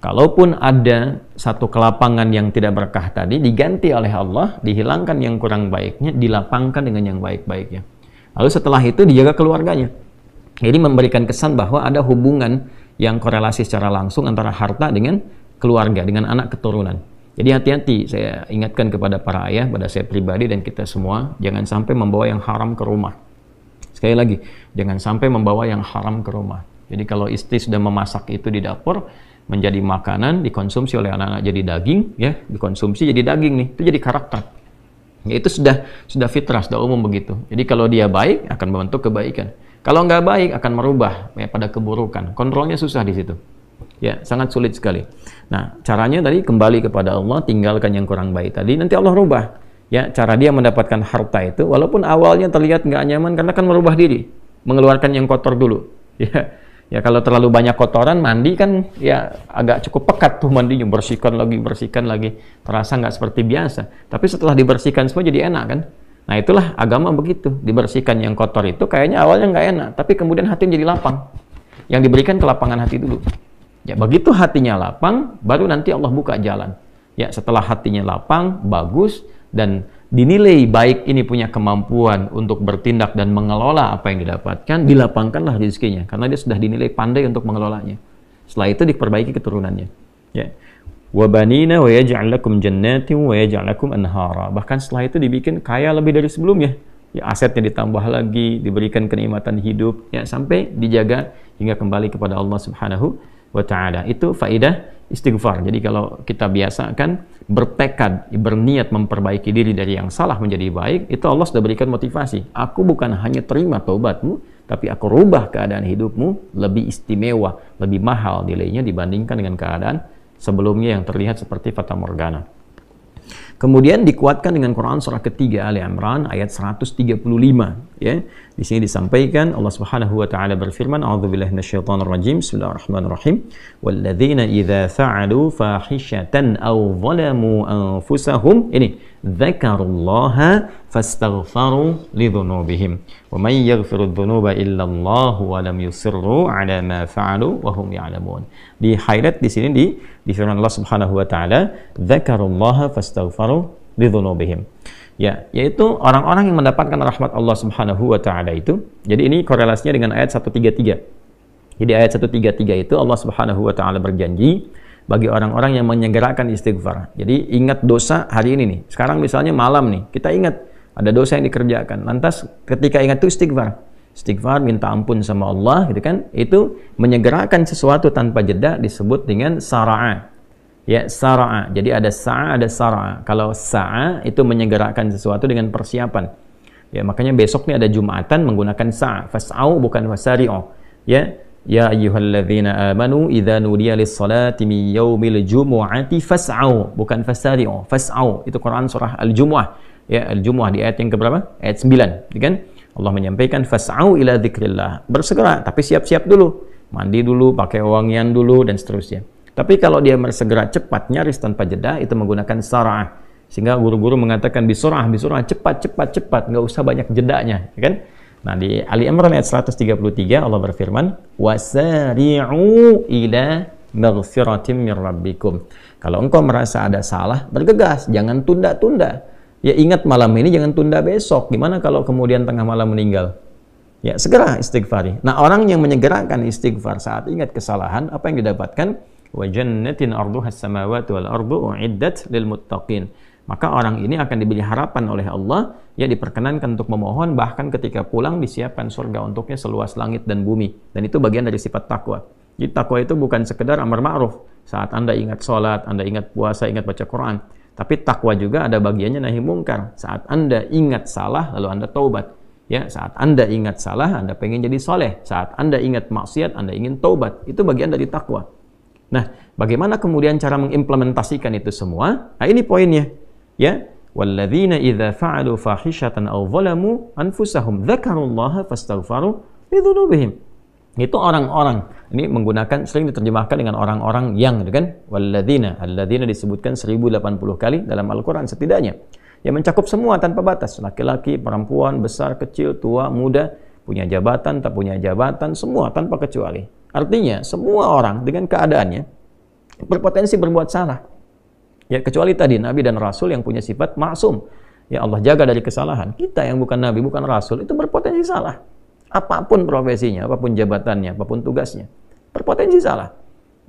Kalaupun ada satu kelapangan yang tidak berkah tadi, diganti oleh Allah, dihilangkan yang kurang baiknya, dilapangkan dengan yang baik-baiknya. Lalu setelah itu dijaga keluarganya. Jadi memberikan kesan bahwa ada hubungan yang korelasi secara langsung antara harta dengan keluarga, dengan anak keturunan. Jadi hati-hati, saya ingatkan kepada para ayah, pada saya pribadi dan kita semua, jangan sampai membawa yang haram ke rumah. Sekali lagi, jangan sampai membawa yang haram ke rumah. Jadi kalau istri sudah memasak itu di dapur, menjadi makanan, dikonsumsi oleh anak-anak jadi daging, ya, dikonsumsi jadi daging nih, itu jadi karakter. Ya, itu sudah fitrah, sudah umum begitu. Jadi kalau dia baik, akan membentuk kebaikan. Kalau nggak baik, akan merubah ya, pada keburukan. Kontrolnya susah di situ. Ya, sangat sulit sekali. Nah, caranya tadi kembali kepada Allah, tinggalkan yang kurang baik tadi, nanti Allah rubah. Ya, cara dia mendapatkan harta itu, walaupun awalnya terlihat nggak nyaman, karena kan merubah diri, mengeluarkan yang kotor dulu. Ya, kalau terlalu banyak kotoran, mandi kan ya agak cukup pekat tuh mandinya, bersihkan lagi, terasa nggak seperti biasa. Tapi setelah dibersihkan semua jadi enak kan? Nah, itulah agama begitu, dibersihkan yang kotor itu kayaknya awalnya nggak enak, tapi kemudian hati jadi lapang. Yang diberikan kelapangan hati dulu. Ya, begitu hatinya lapang, baru nanti Allah buka jalan. Ya, setelah hatinya lapang, bagus, dan dinilai baik ini punya kemampuan untuk bertindak dan mengelola apa yang didapatkan, dilapangkanlah rezekinya, karena dia sudah dinilai pandai untuk mengelolanya. Setelah itu diperbaiki keturunannya. Ya. Wa banina wa yaj'al lakum jannatin wa yaj'al lakum anhara. Bahkan setelah itu dibikin kaya lebih dari sebelumnya. Ya, asetnya ditambah lagi, diberikan kenikmatan hidup, ya, sampai dijaga hingga kembali kepada Allah Subhanahu wa ta'ala. Itu faidah istighfar. Jadi kalau kita biasakan bertekad, berniat memperbaiki diri dari yang salah menjadi baik, itu Allah sudah berikan motivasi. Aku bukan hanya terima taubatmu, tapi aku rubah keadaan hidupmu lebih istimewa, lebih mahal nilainya dibandingkan dengan keadaan sebelumnya yang terlihat seperti fata morgana. Kemudian dikuatkan dengan Quran surah ketiga Ali Imran ayat 135, ya. Di sini disampaikan Allah Subhanahu wa taala berfirman, a'udzubillahi minasyaitonir rajim, bismillahirrahmanirrahim, walladzina idza fa'alu fahishatan aw zalamu anfusahum, ini dzakarullaha fastaghfaru lidzunubihim wa may yaghfiru dzunuba illallah wa lam yusirru ala ma fa'alu wa hum ya'lamun. Di highlight di sini di firman Allah Subhanahu wa taala, dzakarullaha fastaghfaru lidzunubihim. Ya, yaitu orang-orang yang mendapatkan rahmat Allah Subhanahu wa taala itu. Jadi ini korelasinya dengan ayat 133. Jadi ayat 133 itu Allah Subhanahu wa taala berjanji bagi orang-orang yang menyegerakan istighfar. Jadi ingat dosa hari ini nih. Sekarang misalnya malam nih, kita ingat ada dosa yang dikerjakan. Lantas ketika ingat itu istighfar. Istighfar, minta ampun sama Allah, gitu kan? Itu menyegerakan sesuatu tanpa jeda disebut dengan sara'a. Ya, sara'a. Jadi ada sa'a, ada sara'a. Kalau sa'a itu menyegerakan sesuatu dengan persiapan. Ya, makanya besok nih ada Jumatan menggunakan sa'a. Fas'au bukan fasari'u. Ya, ya ayyuhalladzina amanu idza nudiya lis-salati min yaumil jumu'ati fas'au bukan fasari'u. Fas'au itu Quran surah Al-Jumu'ah. Ya, Al-Jumu'ah di ayat yang keberapa? Ayat 9, ya kan? Allah menyampaikan fas'au ila dzikrillah. Bersegera, tapi siap-siap dulu. Mandi dulu, pakai wangian dulu dan seterusnya. Tapi kalau dia bersegera cepat, nyaris tanpa jeda, itu menggunakan sara'ah. Sehingga guru-guru mengatakan bisurah, cepat, nggak usah banyak jedanya, ya kan? Nah, di Ali Imran ayat 133 Allah berfirman, wasari'u ila maghfiratin min rabbikum. Kalau engkau merasa ada salah, bergegas, jangan tunda-tunda. Ya, ingat malam ini, jangan tunda besok. Gimana kalau kemudian tengah malam meninggal? Ya, segera istighfari. Nah, orang yang menyegerakan istighfar saat ingat kesalahan, apa yang didapatkan? Wa jannatin arduha as-samawati wal ardu uiddat lil muttaqin. Maka orang ini akan diberi harapan oleh Allah, ya, diperkenankan untuk memohon, bahkan ketika pulang disiapkan surga untuknya seluas langit dan bumi. Dan itu bagian dari sifat takwa. Jadi takwa itu bukan sekedar amar ma'ruf. Saat Anda ingat sholat, Anda ingat puasa, ingat baca Quran. Tapi takwa juga ada bagiannya nahi mungkar. Saat Anda ingat salah, lalu Anda taubat. Ya, saat Anda ingat salah, Anda pengen jadi soleh. Saat Anda ingat maksiat, Anda ingin taubat. Itu bagian dari takwa. Nah, bagaimana kemudian cara mengimplementasikan itu semua? Nah, ini poinnya. Ya, walladzina idza fa'alu fahishatan aw zalamu anfusahum dzakarullaha fastaghfaru lidzunubihim. Itu orang-orang. Ini menggunakan, sering diterjemahkan dengan orang-orang yang, gitu kan? Walladzina, alladzina disebutkan 1080 kali dalam Al-Qur'an setidaknya. Yang mencakup semua tanpa batas, laki-laki, perempuan, besar, kecil, tua, muda, punya jabatan, tak punya jabatan, semua tanpa kecuali. Artinya, semua orang dengan keadaannya berpotensi berbuat salah. Ya, kecuali tadi Nabi dan Rasul yang punya sifat maksum. Ya, Allah jaga dari kesalahan. Kita yang bukan Nabi, bukan Rasul, itu berpotensi salah. Apapun profesinya, apapun jabatannya, apapun tugasnya, berpotensi salah.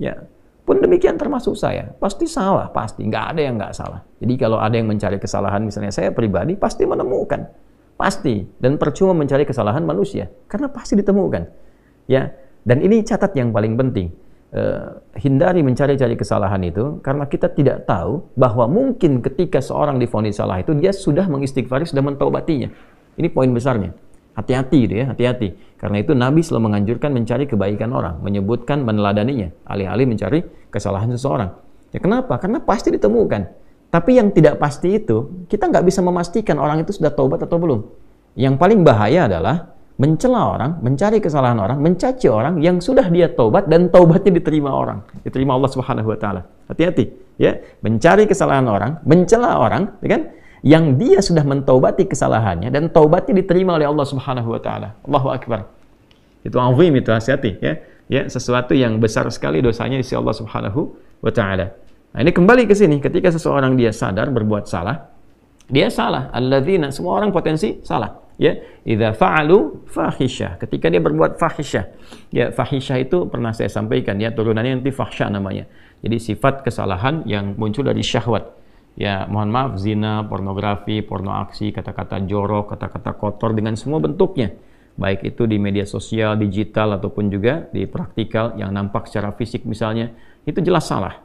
Ya, pun demikian termasuk saya, pasti salah, pasti. Nggak ada yang nggak salah. Jadi kalau ada yang mencari kesalahan, misalnya saya pribadi, pasti menemukan. Pasti. Dan percuma mencari kesalahan manusia, karena pasti ditemukan. Ya, dan ini catat yang paling penting. Hindari mencari-cari kesalahan itu, karena kita tidak tahu bahwa mungkin ketika seorang divonis salah itu, dia sudah mengistighfari, sudah mentaubatinya. Ini poin besarnya. Hati-hati gitu ya, hati-hati. Karena itu Nabi selalu menganjurkan mencari kebaikan orang, menyebutkan, meneladaninya, alih-alih mencari kesalahan seseorang. Ya kenapa? Karena pasti ditemukan. Tapi yang tidak pasti itu, kita nggak bisa memastikan orang itu sudah taubat atau belum. Yang paling bahaya adalah mencela orang, mencari kesalahan orang, mencaci orang yang sudah dia taubat dan taubatnya diterima orang, diterima Allah Subhanahu wa taala. Hati-hati ya, mencari kesalahan orang, mencela orang, ya kan? Yang dia sudah mentaubati kesalahannya dan taubatnya diterima oleh Allah Subhanahu wa taala. Allahu akbar. Itu azim, itu, hati-hati ya. Ya, sesuatu yang besar sekali dosanya di sisi Allah Subhanahu wa taala. Nah, ini kembali ke sini, ketika seseorang dia sadar berbuat salah, dia salah. Alladzina, semua orang potensi salah. Ya, idza fa'alu fahisyah, ketika dia berbuat fahisyah. Ya, fahisyah itu pernah saya sampaikan ya, turunannya nanti fahsya namanya. Jadi sifat kesalahan yang muncul dari syahwat. Ya, mohon maaf, zina, pornografi, porno aksi, kata-kata jorok, kata-kata kotor dengan semua bentuknya. Baik itu di media sosial, digital, ataupun juga di praktikal yang nampak secara fisik misalnya, itu jelas salah,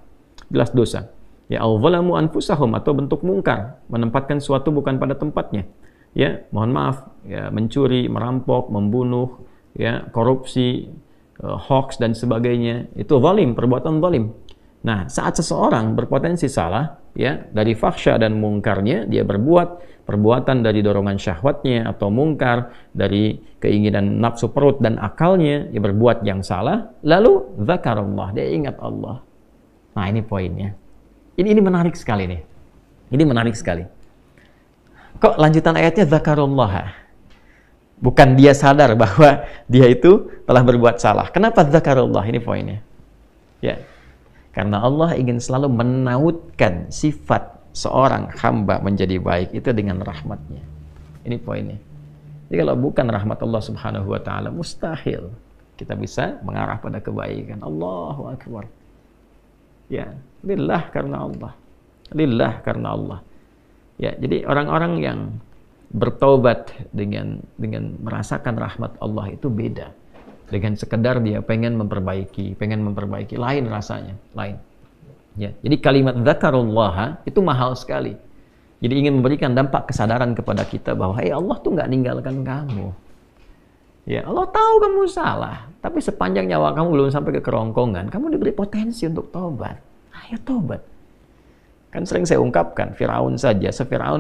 jelas dosa. Ya, al-zalamu anfusahum, atau bentuk mungkar, menempatkan sesuatu bukan pada tempatnya. Ya, mohon maaf, ya, mencuri, merampok, membunuh, ya, korupsi, hoax dan sebagainya, itu zalim, perbuatan zalim. Nah, saat seseorang berpotensi salah, ya, dari fahsya dan mungkarnya, dia berbuat perbuatan dari dorongan syahwatnya atau mungkar, dari keinginan nafsu perut dan akalnya, dia berbuat yang salah, lalu zakarullah, dia ingat Allah. Nah, ini poinnya. Ini menarik sekali nih. Ini menarik sekali. Kok lanjutan ayatnya zakarullah? Bukan dia sadar bahwa dia itu telah berbuat salah. Kenapa zakarullah? Ini poinnya. Ya. Karena Allah ingin selalu menautkan sifat seorang hamba menjadi baik itu dengan rahmatnya. Ini poinnya. Jadi kalau bukan rahmat Allah Subhanahu wa taala, mustahil kita bisa mengarah pada kebaikan. Allahu akbar. Ya, lillah karena Allah. Lillah karena Allah. Ya, jadi orang-orang yang bertaubat dengan merasakan rahmat Allah itu beda dengan sekedar dia pengen memperbaiki, lain rasanya, lain. Ya, jadi kalimat zakarullah itu mahal sekali. Jadi ingin memberikan dampak kesadaran kepada kita bahwa Allah tuh nggak ninggalkan kamu. Ya, Allah tahu kamu salah, tapi sepanjang nyawa kamu belum sampai ke kerongkongan, kamu diberi potensi untuk taubat. Ayo taubat. Kan sering saya ungkapkan, Firaun saja,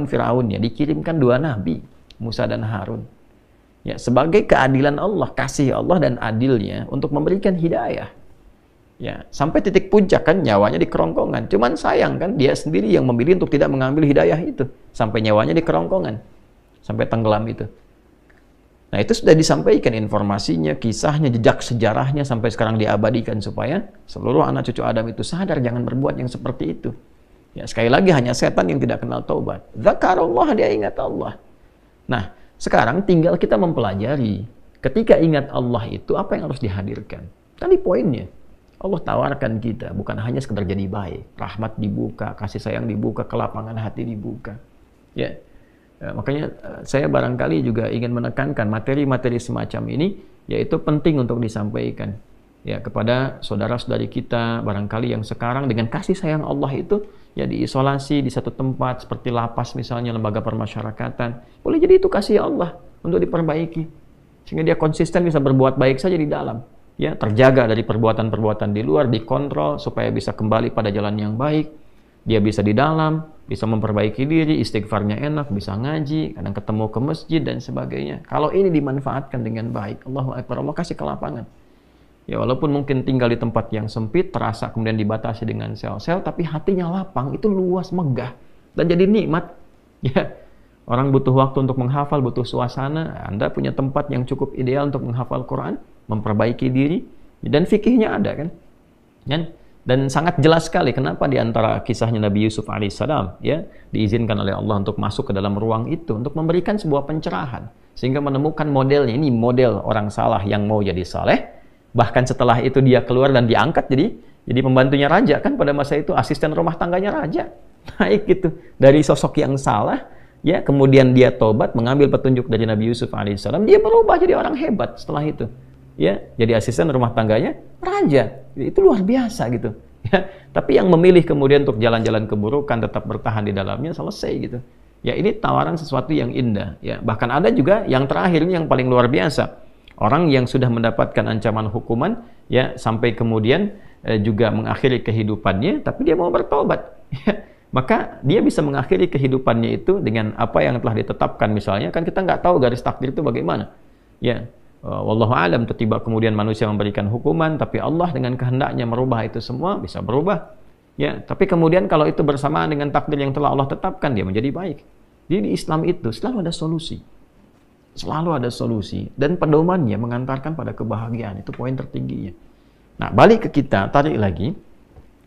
Firaunnya dikirimkan 2 nabi, Musa dan Harun. Ya, sebagai keadilan Allah, kasih Allah dan adilnya untuk memberikan hidayah. Ya, sampai titik puncak kan nyawanya di kerongkongan. Cuman sayang kan dia sendiri yang memilih untuk tidak mengambil hidayah itu. Sampai nyawanya di kerongkongan. Sampai tenggelam itu. Nah, itu sudah disampaikan informasinya, kisahnya, jejak sejarahnya sampai sekarang diabadikan supaya seluruh anak cucu Adam itu sadar jangan berbuat yang seperti itu. Ya, sekali lagi hanya setan yang tidak kenal taubat. Zakarullah, dia ingat Allah. Nah, sekarang tinggal kita mempelajari ketika ingat Allah itu apa yang harus dihadirkan. Tadi poinnya, Allah tawarkan kita bukan hanya sekedar jadi baik, rahmat dibuka, kasih sayang dibuka, kelapangan hati dibuka. Ya, makanya saya barangkali juga ingin menekankan materi-materi semacam ini, yaitu penting untuk disampaikan ya kepada saudara-saudari kita barangkali yang sekarang dengan kasih sayang Allah itu ya diisolasi di satu tempat seperti lapas misalnya, lembaga permasyarakatan. Boleh jadi itu kasih Allah untuk diperbaiki sehingga dia konsisten bisa berbuat baik saja di dalam, ya, terjaga dari perbuatan-perbuatan di luar, dikontrol supaya bisa kembali pada jalan yang baik. Dia bisa di dalam, bisa memperbaiki diri, istighfarnya enak, bisa ngaji, kadang ketemu ke masjid dan sebagainya. Kalau ini dimanfaatkan dengan baik, Allahu Akbar, Allah kasih kelapangan. Ya walaupun mungkin tinggal di tempat yang sempit, terasa kemudian dibatasi dengan sel-sel, tapi hatinya lapang, itu luas, megah, dan jadi nikmat. Ya, orang butuh waktu untuk menghafal, butuh suasana. Anda punya tempat yang cukup ideal untuk menghafal Quran, memperbaiki diri, dan fikihnya ada kan? Dan sangat jelas sekali kenapa di antara kisahnya Nabi Yusuf alaihissalam ya diizinkan oleh Allah untuk masuk ke dalam ruang itu untuk memberikan sebuah pencerahan sehingga menemukan modelnya. Ini model orang saleh yang mau jadi saleh, bahkan setelah itu dia keluar dan diangkat jadi pembantunya raja kan, pada masa itu asisten rumah tangganya raja. Naik gitu dari sosok yang salah ya, kemudian dia tobat mengambil petunjuk dari Nabi Yusuf alaihissalam, dia berubah jadi orang hebat setelah itu. Ya, jadi asisten rumah tangganya raja. Itu luar biasa gitu. Ya, tapi yang memilih kemudian untuk jalan-jalan keburukan, tetap bertahan di dalamnya, selesai gitu. Ya, ini tawaran sesuatu yang indah. Ya, bahkan ada juga yang terakhir ini yang paling luar biasa. Orang yang sudah mendapatkan ancaman hukuman, ya sampai kemudian juga mengakhiri kehidupannya, tapi dia mau bertobat. Ya, maka dia bisa mengakhiri kehidupannya itu dengan apa yang telah ditetapkan misalnya. Kan kita nggak tahu garis takdir itu bagaimana. Ya. Wallahu alam, tiba kemudian manusia memberikan hukuman, tapi Allah dengan kehendaknya merubah itu semua, bisa berubah. Ya, tapi kemudian kalau itu bersamaan dengan takdir yang telah Allah tetapkan, dia menjadi baik. Jadi di Islam itu selalu ada solusi. Selalu ada solusi dan pedomannya mengantarkan pada kebahagiaan. Itu poin tertingginya. Nah, balik ke kita, tarik lagi.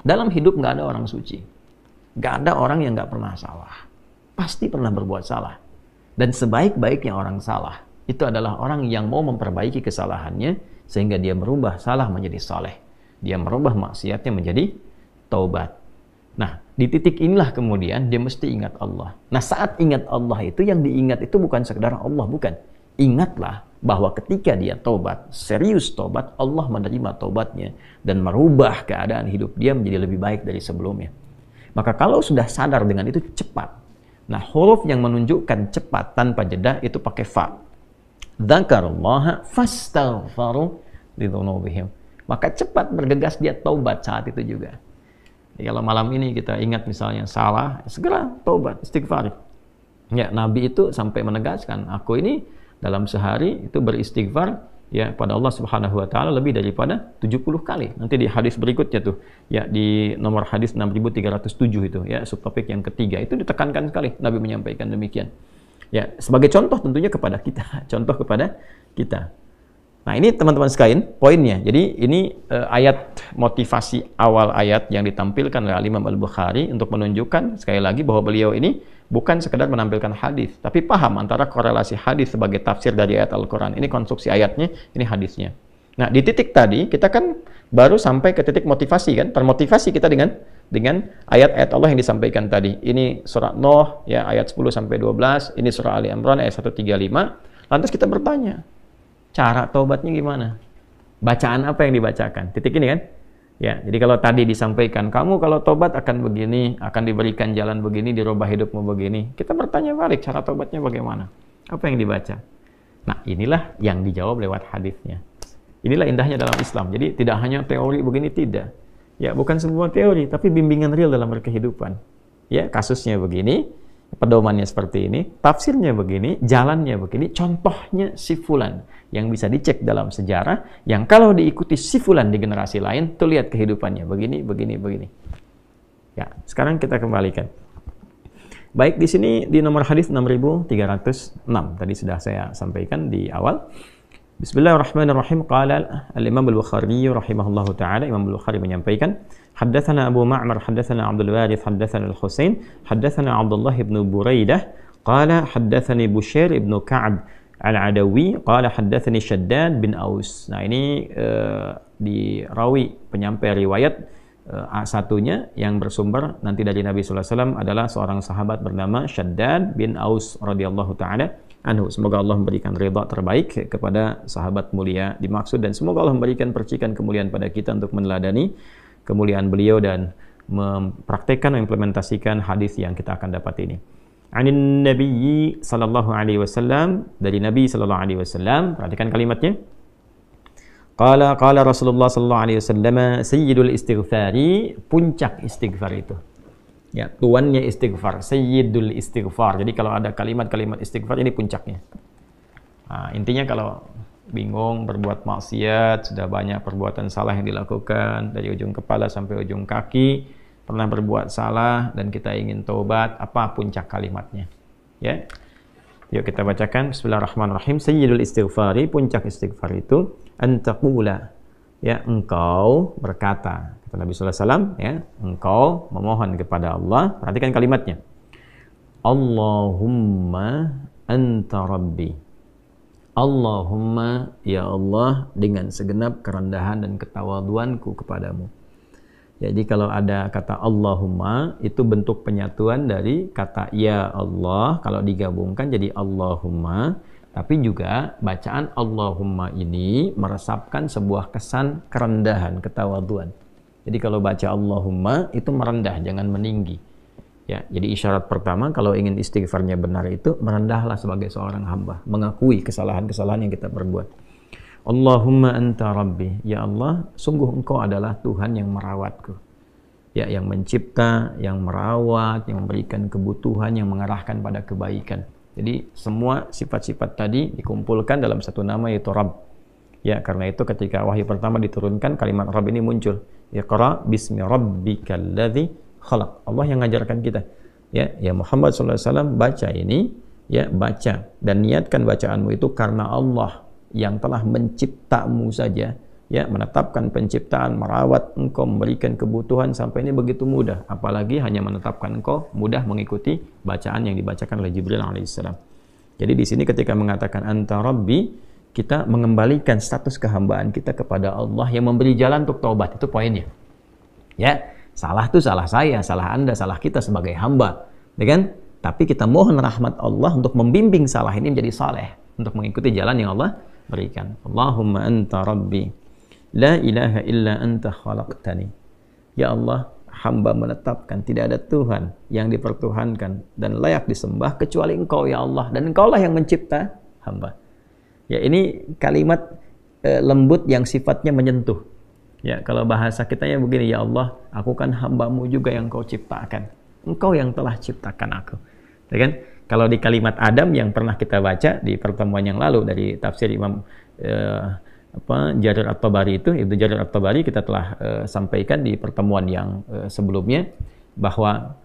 Dalam hidup nggak ada orang suci. Nggak ada orang yang nggak pernah salah. Pasti pernah berbuat salah. Dan sebaik-baiknya orang salah itu adalah orang yang mau memperbaiki kesalahannya sehingga dia merubah salah menjadi saleh. Dia merubah maksiatnya menjadi taubat. Nah, di titik inilah kemudian dia mesti ingat Allah. Nah, saat ingat Allah itu yang diingat itu bukan sekedar Allah, bukan. Ingatlah bahwa ketika dia taubat, serius taubat, Allah menerima taubatnya dan merubah keadaan hidup dia menjadi lebih baik dari sebelumnya. Maka kalau sudah sadar dengan itu, cepat. Nah, huruf yang menunjukkan cepat tanpa jeda itu pakai fa. Dzakarallaha fastaghfaru lidzunubihim. Maka cepat bergegas dia taubat saat itu juga. Jadi kalau malam ini kita ingat misalnya salah, segera taubat, istighfar. Ya, Nabi itu sampai menegaskan, aku ini dalam sehari itu beristighfar ya pada Allah Subhanahu wa taala lebih daripada 70 kali. Nanti di hadis berikutnya tuh, ya di nomor hadis 6307 itu ya, subtopik yang ketiga itu ditekankan sekali Nabi menyampaikan demikian. Ya, sebagai contoh tentunya kepada kita, contoh kepada kita. Nah, ini teman-teman sekalian poinnya. Jadi ini ayat motivasi awal ayat yang ditampilkan oleh Imam Al-Bukhari untuk menunjukkan sekali lagi bahwa beliau ini bukan sekedar menampilkan hadis, tapi paham antara korelasi hadis sebagai tafsir dari ayat Al-Quran. Ini konstruksi ayatnya, ini hadisnya. Nah, di titik tadi kita kan baru sampai ke titik motivasi kan, termotivasi kita dengan ayat-ayat Allah yang disampaikan tadi. Ini surah Nuh ya ayat 10 sampai 12, ini surah Ali Imran ayat 135. Lantas kita bertanya, cara taubatnya gimana? Bacaan apa yang dibacakan? Titik ini kan? Ya, jadi kalau tadi disampaikan kamu kalau taubat akan begini, akan diberikan jalan begini, dirubah hidupmu begini. Kita bertanya balik, cara taubatnya bagaimana? Apa yang dibaca? Nah, inilah yang dijawab lewat hadisnya. Inilah indahnya dalam Islam. Jadi tidak hanya teori begini, tidak. Ya, bukan sebuah teori, tapi bimbingan real dalam berkehidupan. Ya, kasusnya begini, pedomannya seperti ini, tafsirnya begini, jalannya begini, contohnya si fulan yang bisa dicek dalam sejarah, yang kalau diikuti si fulan di generasi lain, tuh lihat kehidupannya begini, begini, begini. Ya, sekarang kita kembalikan. Baik, di sini di nomor hadis 6306 tadi sudah saya sampaikan di awal. Bismillahirrahmanirrahim. Qala al-Imam Al-Bukhari rahimahullahu taala, Imam Al-Bukhari menyampaikan, haddatsana Abu Ma'mar haddatsana Abdul Warith haddatsana Al-Husain haddatsana Abdullah ibn Buraidah qala haddatsani Bushair ibn Ka'ab Al-Adawi qala haddatsani Shaddad bin Aus. Nah, ini di rawi penyampai riwayat satunya yang bersumber nanti dari Nabi sallallahu alaihi wasallam adalah seorang sahabat bernama Shaddad bin Aus radhiyallahu taala anhu. Semoga Allah memberikan ridha terbaik kepada sahabat mulia dimaksud dan semoga Allah memberikan percikan kemuliaan pada kita untuk meneladani kemuliaan beliau dan mempraktekkan mengimplementasikan hadis yang kita akan dapat ini. Anin Nabi sallallahu alaihi wasallam, dari Nabi sallallahu alaihi wasallam, perhatikan kalimatnya. Qala Rasulullah sallallahu alaihi wasallam, sayyidul istighfari, puncak istighfar itu. Ya, tuannya istighfar, sayyidul istighfar. Jadi kalau ada kalimat-kalimat istighfar ini puncaknya. Nah, intinya kalau bingung berbuat maksiat, sudah banyak perbuatan salah yang dilakukan dari ujung kepala sampai ujung kaki, pernah berbuat salah dan kita ingin taubat, apa puncak kalimatnya? Ya. Yuk kita bacakan. Bismillahirrahmanirrahim. Sayyidul istighfari, puncak istighfar itu antaqula, ya, engkau berkata, kata Nabi sallallahu alaihi wasallam, ya, engkau memohon kepada Allah. Perhatikan kalimatnya. Allahumma anta rabbi. Allahumma, ya Allah, dengan segenap kerendahan dan ketawaduanku kepadamu. Jadi kalau ada kata Allahumma, itu bentuk penyatuan dari kata ya Allah, kalau digabungkan jadi Allahumma. Tapi juga bacaan Allahumma ini meresapkan sebuah kesan kerendahan, ketawaduan. Jadi kalau baca Allahumma itu merendah, jangan meninggi. Ya, jadi isyarat pertama kalau ingin istighfarnya benar itu merendahlah sebagai seorang hamba, mengakui kesalahan-kesalahan yang kita perbuat. Allahumma anta rabbi, ya Allah, sungguh engkau adalah Tuhan yang merawatku. Ya, yang mencipta, yang merawat, yang memberikan kebutuhan, yang mengarahkan pada kebaikan. Jadi semua sifat-sifat tadi dikumpulkan dalam satu nama, yaitu Rabb. Ya, karena itu ketika wahyu pertama diturunkan, kalimat Rabb ini muncul. Iqra bismi rabbikal ladzi khalaq. Allah yang ngajarkan kita. Ya, ya Muhammad SAW baca ini, ya baca dan niatkan bacaanmu itu karena Allah yang telah menciptamu saja, ya menetapkan penciptaan, merawat engkau, memberikan kebutuhan sampai ini begitu mudah. Apalagi hanya menetapkan engkau mudah mengikuti bacaan yang dibacakan oleh Jibril alaihissalam. Jadi di sini ketika mengatakan anta rabbi, kita mengembalikan status kehambaan kita kepada Allah yang memberi jalan untuk taubat. Itu poinnya. Ya. Salah itu salah saya, salah Anda, salah kita sebagai hamba, ya kan? Tapi kita mohon rahmat Allah untuk membimbing salah ini menjadi saleh, untuk mengikuti jalan yang Allah berikan. Allahumma anta rabbi, la ilaha illa anta khalaqtani. Ya Allah, hamba menetapkan tidak ada Tuhan yang dipertuhankan dan layak disembah kecuali Engkau, ya Allah, dan Engkaulah yang mencipta hamba. Ya, ini kalimat lembut yang sifatnya menyentuh. Ya, kalau bahasa kitanya begini, ya Allah, aku kan hamba-Mu juga yang Kau ciptakan. Engkau yang telah ciptakan aku. Ya kan? Kalau di kalimat Adam yang pernah kita baca di pertemuan yang lalu dari tafsir Imam Jarir At-Tabari itu Jarir At-Tabari kita telah sampaikan di pertemuan yang sebelumnya bahwa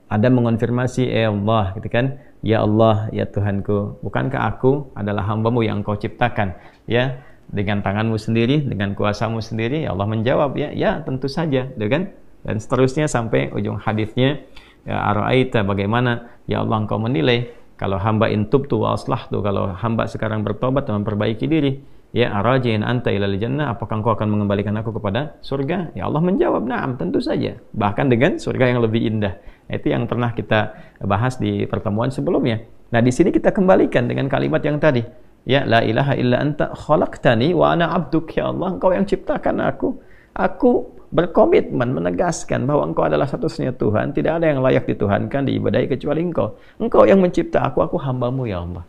Adam mengonfirmasi, Allah, gitu kan? Ya Allah, ya Tuhanku, bukankah aku adalah hamba-Mu yang Kau ciptakan? Ya, dengan tanganmu sendiri, dengan kuasamu sendiri. Ya Allah menjawab, ya tentu saja, kan? Dan seterusnya sampai ujung hadisnya, ya ara'aita, bagaimana ya Allah engkau menilai kalau hamba intubtu wa aslahtu, kalau hamba sekarang bertobat dan memperbaiki diri, ya araji'in anta ilal jannah, apakah engkau akan mengembalikan aku kepada surga? Ya Allah menjawab, na'am, tentu saja, bahkan dengan surga yang lebih indah. Itu yang pernah kita bahas di pertemuan sebelumnya. Nah, di sini kita kembalikan dengan kalimat yang tadi. Ya, la ilaha illa anta khalaqtani wa ana abduk, ya Allah, engkau yang ciptakan aku. Aku berkomitmen menegaskan bahwa engkau adalah satu-satunya Tuhan, tidak ada yang layak dituhankan, diibadahi kecuali engkau. Engkau yang mencipta aku hamba-Mu, ya Allah.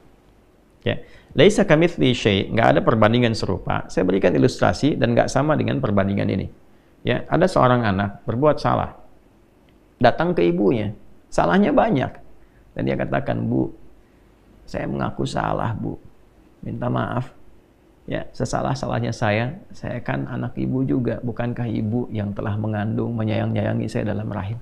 Ya, laisa kamitsli syai', enggak ada perbandingan serupa. Saya berikan ilustrasi dan enggak sama dengan perbandingan ini. Ya, ada seorang anak berbuat salah. Datang ke ibunya. Salahnya banyak. Dan dia katakan, "Bu, saya mengaku salah, Bu. Minta maaf, ya, sesalah-salahnya saya kan anak ibu juga, bukankah ibu yang telah mengandung, menyayang-nyayangi saya dalam rahim?"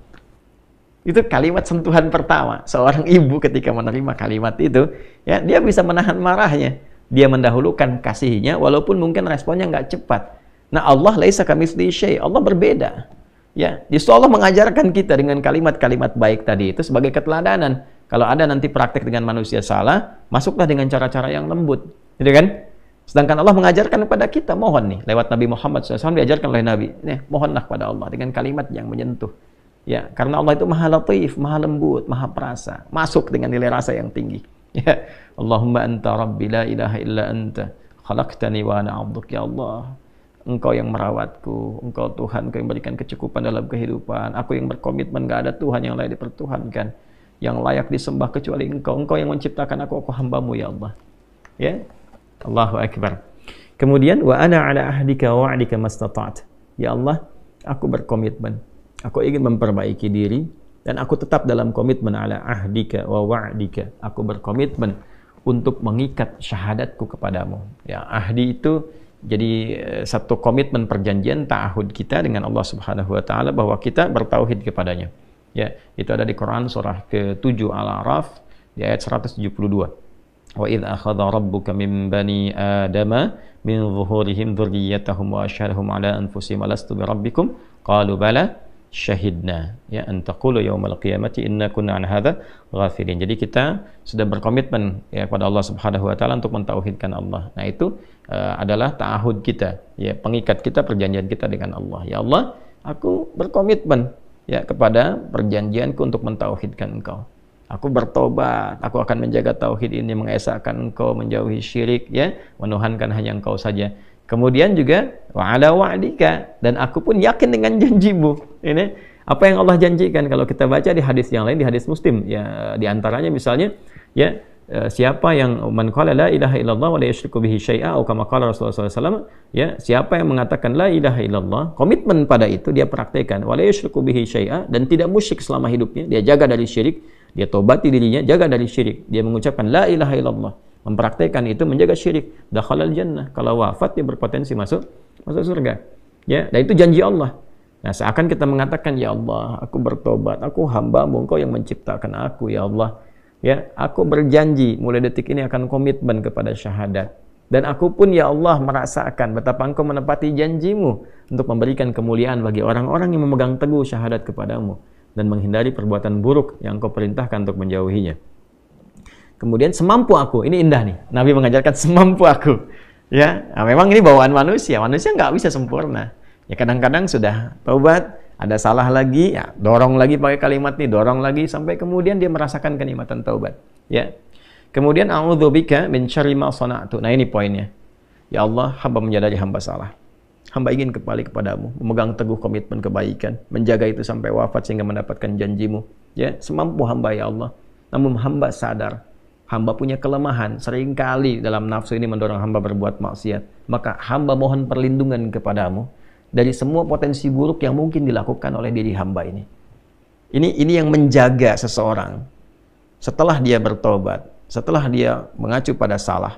Itu kalimat sentuhan pertama. Seorang ibu ketika menerima kalimat itu, ya, dia bisa menahan marahnya. Dia mendahulukan kasihnya, walaupun mungkin responnya nggak cepat. Nah, Allah laisa kamitslihi syai', Allah berbeda. Ya, justru Allah mengajarkan kita dengan kalimat-kalimat baik tadi itu sebagai keteladanan. Kalau ada nanti praktek dengan manusia salah, masuklah dengan cara-cara yang lembut, gitu kan? Sedangkan Allah mengajarkan kepada kita, mohon nih, lewat Nabi Muhammad SAW diajarkan oleh Nabi, nih, mohonlah kepada Allah dengan kalimat yang menyentuh. Ya, karena Allah itu maha latif, maha lembut, maha perasa, masuk dengan nilai rasa yang tinggi. Ya, Allahumma anta rabbi la ilaha illa anta khalaqtani wa ana 'abduk, ya Allah. Engkau yang merawatku, Engkau Tuhan, Engkau yang berikan kecukupan dalam kehidupan. Aku yang berkomitmen, gak ada Tuhan yang layak dipertuhankan, yang layak disembah kecuali Engkau. Engkau yang menciptakan aku hamba-Mu, ya Allah. Ya, Allahu Akbar. Kemudian, wa ana ala ahdika wa wa'dika mastata'at. Ya Allah, aku berkomitmen. Aku ingin memperbaiki diri dan aku tetap dalam komitmen ala ahdika wa wa'dika. Aku berkomitmen untuk mengikat syahadatku kepadamu. Ya, ahdi itu jadi satu komitmen perjanjian ta'ahud kita dengan Allah Subhanahu wa taala bahwa kita bertauhid kepadanya. Ya, itu ada di Quran surah ke-7 Al-A'raf di ayat 172. Wa idz akhadha rabbuka min bani adama min zuhurihim dzurriyyatahum wa asyhadahum ala anfusihim alastu birabbikum qalu bala syahidna ya an taqulu yaumal qiyamati inna kunna an hadza ghafilin. Jadi kita sudah berkomitmen ya kepada Allah Subhanahu wa taala untuk mentauhidkan Allah. Nah, itu adalah ta'ahud kita, ya pengikat kita, perjanjian kita dengan Allah. Ya Allah, aku berkomitmen ya kepada perjanjianku untuk mentauhidkan Engkau. Aku bertobat, aku akan menjaga tauhid ini, mengesahkan Engkau, menjauhi syirik ya, menuhankan hanya Engkau saja. Kemudian juga wa ala wa'dika, dan aku pun yakin dengan janjimu. Ini apa yang Allah janjikan. Kalau kita baca di hadis yang lain, di hadis Muslim ya, di antaranya misalnya ya, siapa yang man qala la ilaha illallah wa la yusyriku bihi syai'a atau kama qala Rasulullah SAW, ya, siapa yang mengatakan la ilaha illallah, komitmen pada itu dia praktekkan, wa la yusyriku bihi syai'a, dan tidak musyrik selama hidupnya, dia jaga dari syirik, dia tobati dirinya, jaga dari syirik, dia mengucapkan la ilaha illallah, mempraktekkan itu, menjaga syirik, dakhalal jannah, kalau wafat dia berpotensi masuk surga. Ya, dan itu janji Allah. Nah, seakan kita mengatakan, ya Allah, aku bertobat, aku hamba-Mu, Engkau yang menciptakan aku, ya Allah. Ya, aku berjanji mulai detik ini akan komitmen kepada syahadat. Dan aku pun ya Allah merasakan betapa Engkau menepati janjimu untuk memberikan kemuliaan bagi orang-orang yang memegang teguh syahadat kepadamu dan menghindari perbuatan buruk yang Engkau perintahkan untuk menjauhinya. Kemudian semampu aku, ini indah nih, Nabi mengajarkan semampu aku. Ya, nah, memang ini bawaan manusia nggak bisa sempurna. Ya, kadang-kadang sudah taubat, ada salah lagi, ya dorong lagi pakai kalimat nih, dorong lagi sampai kemudian dia merasakan kenikmatan taubat. Ya. Kemudian a'udzubika min syarri ma sana'tu. Nah, ini poinnya. Ya Allah, hamba menyadari hamba salah. Hamba ingin kembali kepadamu, memegang teguh komitmen kebaikan, menjaga itu sampai wafat sehingga mendapatkan janjimu. Ya, semampu hamba ya Allah. Namun hamba sadar, hamba punya kelemahan. Seringkali dalam nafsu ini mendorong hamba berbuat maksiat. Maka hamba mohon perlindungan kepadamu dari semua potensi buruk yang mungkin dilakukan oleh diri hamba ini. Ini yang menjaga seseorang setelah dia bertobat, setelah dia mengacu pada salah,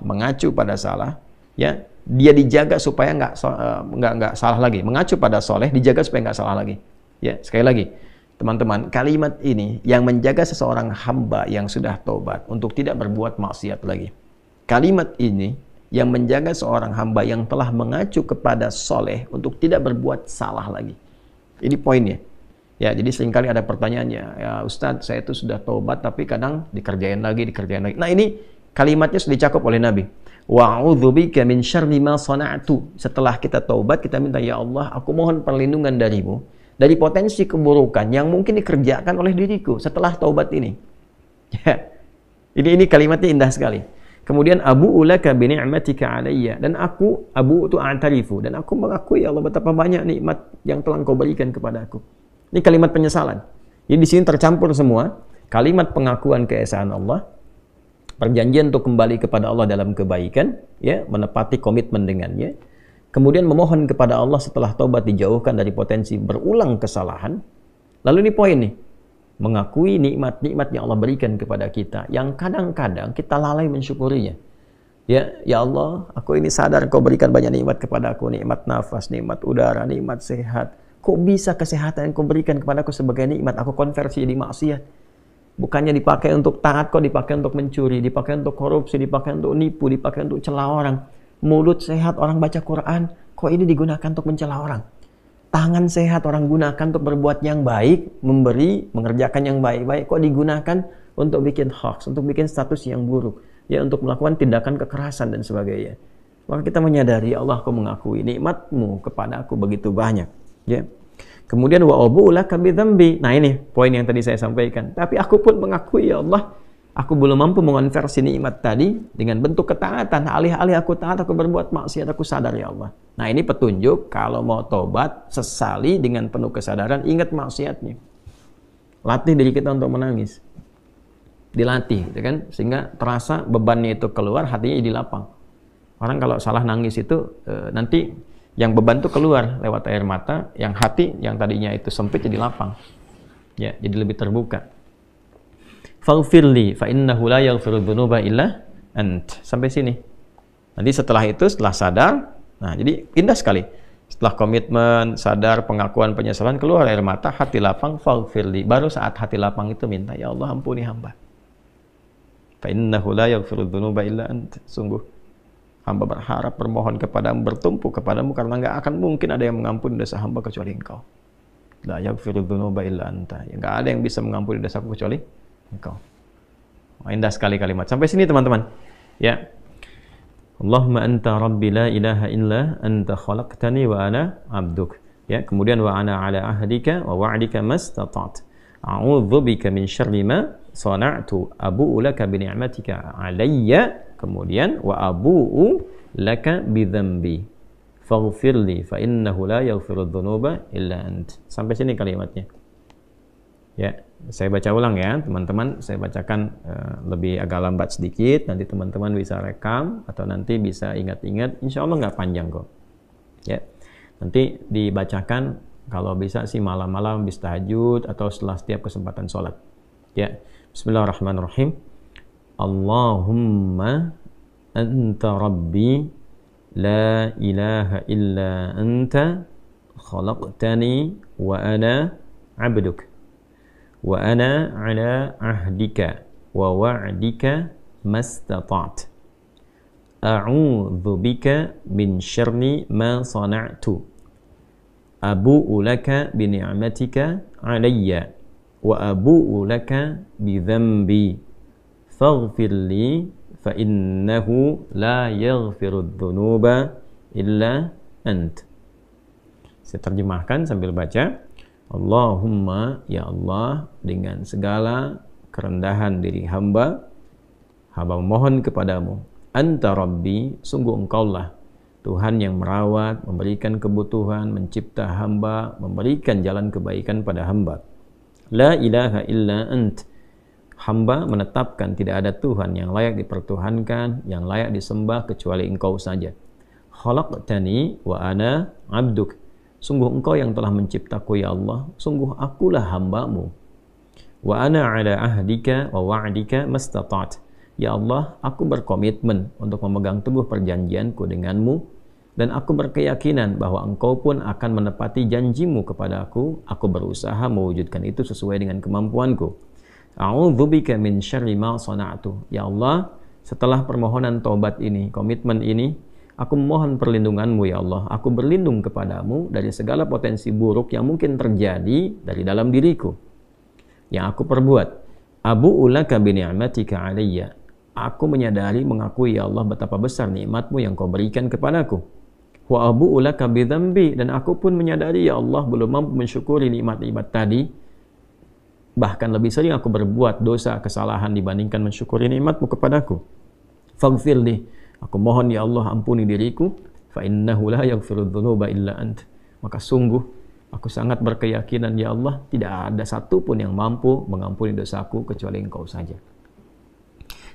ya, dia dijaga supaya nggak salah lagi, mengacu pada soleh, dijaga supaya nggak salah lagi. Ya, sekali lagi, teman-teman, kalimat ini yang menjaga seseorang hamba yang sudah tobat untuk tidak berbuat maksiat lagi. Kalimat ini yang menjaga seorang hamba yang telah mengacu kepada soleh untuk tidak berbuat salah lagi. Ini poinnya. Ya, jadi seringkali ada pertanyaannya, ya Ustadz, saya itu sudah tobat tapi kadang dikerjain lagi. Nah, ini kalimatnya sudah dicakup oleh Nabi. Wa'udzubika min syarri ma sana'tu. Setelah kita tobat, kita minta, ya Allah, aku mohon perlindungan darimu dari potensi keburukan yang mungkin dikerjakan oleh diriku setelah taubat ini. Ya. Ini kalimatnya indah sekali. Kemudian abu'u laka bi ni'matika 'alayya, dan aku abu itu a'tarifu, dan aku mengakui ya Allah betapa banyak nikmat yang telah Engkau berikan kepada aku. Ini kalimat penyesalan. Jadi di sini tercampur semua kalimat pengakuan keesaan Allah, perjanjian untuk kembali kepada Allah dalam kebaikan, ya, menepati komitmen dengannya. Kemudian memohon kepada Allah setelah taubat dijauhkan dari potensi berulang kesalahan. Lalu ini poin nih, mengakui nikmat-nikmat yang Allah berikan kepada kita yang kadang-kadang kita lalai mensyukurinya. Ya Allah, aku ini sadar Kau berikan banyak nikmat kepada aku, nikmat nafas, nikmat udara, nikmat sehat. Kok bisa kesehatan yang Kau berikan kepada aku sebagai nikmat aku konversi jadi maksiat? Bukannya dipakai untuk taat, kok dipakai untuk mencuri, dipakai untuk korupsi, dipakai untuk nipu, dipakai untuk celah orang. Mulut sehat orang baca Quran, kok ini digunakan untuk mencela orang? Tangan sehat orang gunakan untuk berbuat yang baik, memberi, mengerjakan yang baik-baik, kok digunakan untuk bikin hoax, untuk bikin status yang buruk, ya, untuk melakukan tindakan kekerasan dan sebagainya. Maka kita menyadari, Allah, Kau mengakui nikmat-Mu kepada aku begitu banyak, ya. Kemudian wa abu'u laka bidzambi. Nah, ini poin yang tadi saya sampaikan. Tapi aku pun mengakui, ya Allah, aku belum mampu mengonversi nikmat tadi dengan bentuk ketaatan. Alih-alih aku taat, aku berbuat maksiat, aku sadar, ya Allah. Nah, ini petunjuk kalau mau tobat, sesali dengan penuh kesadaran, ingat maksiatnya. Latih diri kita untuk menangis. Dilatih, gitu kan? Sehingga terasa bebannya itu keluar, hatinya jadi lapang. Orang kalau salah nangis itu nanti Yang beban tuh keluar lewat air mata, yang hati yang tadinya itu sempit jadi lapang. Ya, jadi lebih terbuka. Faghfirli fa innahu la yaghfiru dzunuba illa ant. Sampai sini. Nanti setelah itu, setelah sadar, nah jadi indah sekali. Setelah komitmen, sadar, pengakuan, penyesalan, keluar air mata, hati lapang, faghfirli. Baru saat hati lapang itu minta, ya Allah ampuni hamba. Fa innahu la yaghfiru dzunuba illa ant. Sungguh hamba berharap, bermohon kepadamu, bertumpu kepadamu, karena nggak akan mungkin ada yang mengampuni dosa hamba kecuali engkau. La yaghfiru dzunuba illa anta. Nggak ada yang bisa mengampuni dosaku kecuali engkau. Indah sekali kalimat. Sampai sini teman-teman. Ya. Allahumma anta rabbi la ilaha illa anta khalaqtani wa ana abduk. Ya, kemudian wa ana ala ahdika wa wa'dika mastata'tu. A'udzu bika min syarri ma sana'tu. Abu'u laka bi ni'matika 'alayya. Kemudian wa abu'u laka bi dzambi. Faghfirli fa innahu la yaghfiru dzunuba illa ant. Sampai sini kalimatnya. Ya, saya baca ulang ya, teman-teman. Saya bacakan lebih agak lambat sedikit. Nanti teman-teman bisa rekam atau nanti bisa ingat-ingat. Insya Allah nggak panjang kok. Ya, nanti dibacakan kalau bisa sih malam-malam habis tahajud atau setelah setiap kesempatan sholat. Ya, Bismillahirrahmanirrahim. Allahumma anta rabbi la ilaha illa anta khalaqtani wa ana abduk wa ana ala ahdika wa wa'dika mastata'tu a'udzu bika min syarri ma sana'tu abu'u laka bi ni'matika 'alayya wa abu'u laka bi dzambi faghfirli fa innahu la yaghfiru dzunuba illa ant. Saya terjemahkan sambil baca. Allahumma, ya Allah, dengan segala kerendahan diri hamba memohon kepadamu. Anta Rabbi, sungguh engkaulah Tuhan yang merawat, memberikan kebutuhan, mencipta hamba, memberikan jalan kebaikan pada hamba. La ilaha illa ant. Hamba menetapkan tidak ada Tuhan yang layak dipertuhankan, yang layak disembah kecuali engkau saja. Khalaqtani wa ana abduk. Sungguh engkau yang telah menciptaku ya Allah, sungguh akulah hambamu. Wa ana ala ahdika wa wa'dika mastata'tu. Ya Allah, aku berkomitmen untuk memegang teguh perjanjianku denganmu, dan aku berkeyakinan bahwa engkau pun akan menepati janjimu kepadaku. Aku berusaha mewujudkan itu sesuai dengan kemampuanku. A'udzubika min syarri ma sana'tu. Ya Allah, setelah permohonan taubat ini, komitmen ini, aku mohon perlindunganmu ya Allah. Aku berlindung kepadamu dari segala potensi buruk yang mungkin terjadi dari dalam diriku, yang aku perbuat. Abu'u laka bi ni'matika 'alayya. Aku menyadari, mengakui ya Allah betapa besar nikmatmu yang kau berikan kepadaku. Wa abu'u laka bi dzambi. Dan aku pun menyadari ya Allah belum mampu mensyukuri nikmat-nikmat tadi. Bahkan lebih sering aku berbuat dosa, kesalahan dibandingkan mensyukuri nikmatmu kepadaku. Faghfirli, aku mohon ya Allah ampuni diriku. Fa innahu la yaghfiru dzunuba illa ant. Maka sungguh aku sangat berkeyakinan ya Allah tidak ada satupun yang mampu mengampuni dosaku kecuali engkau saja.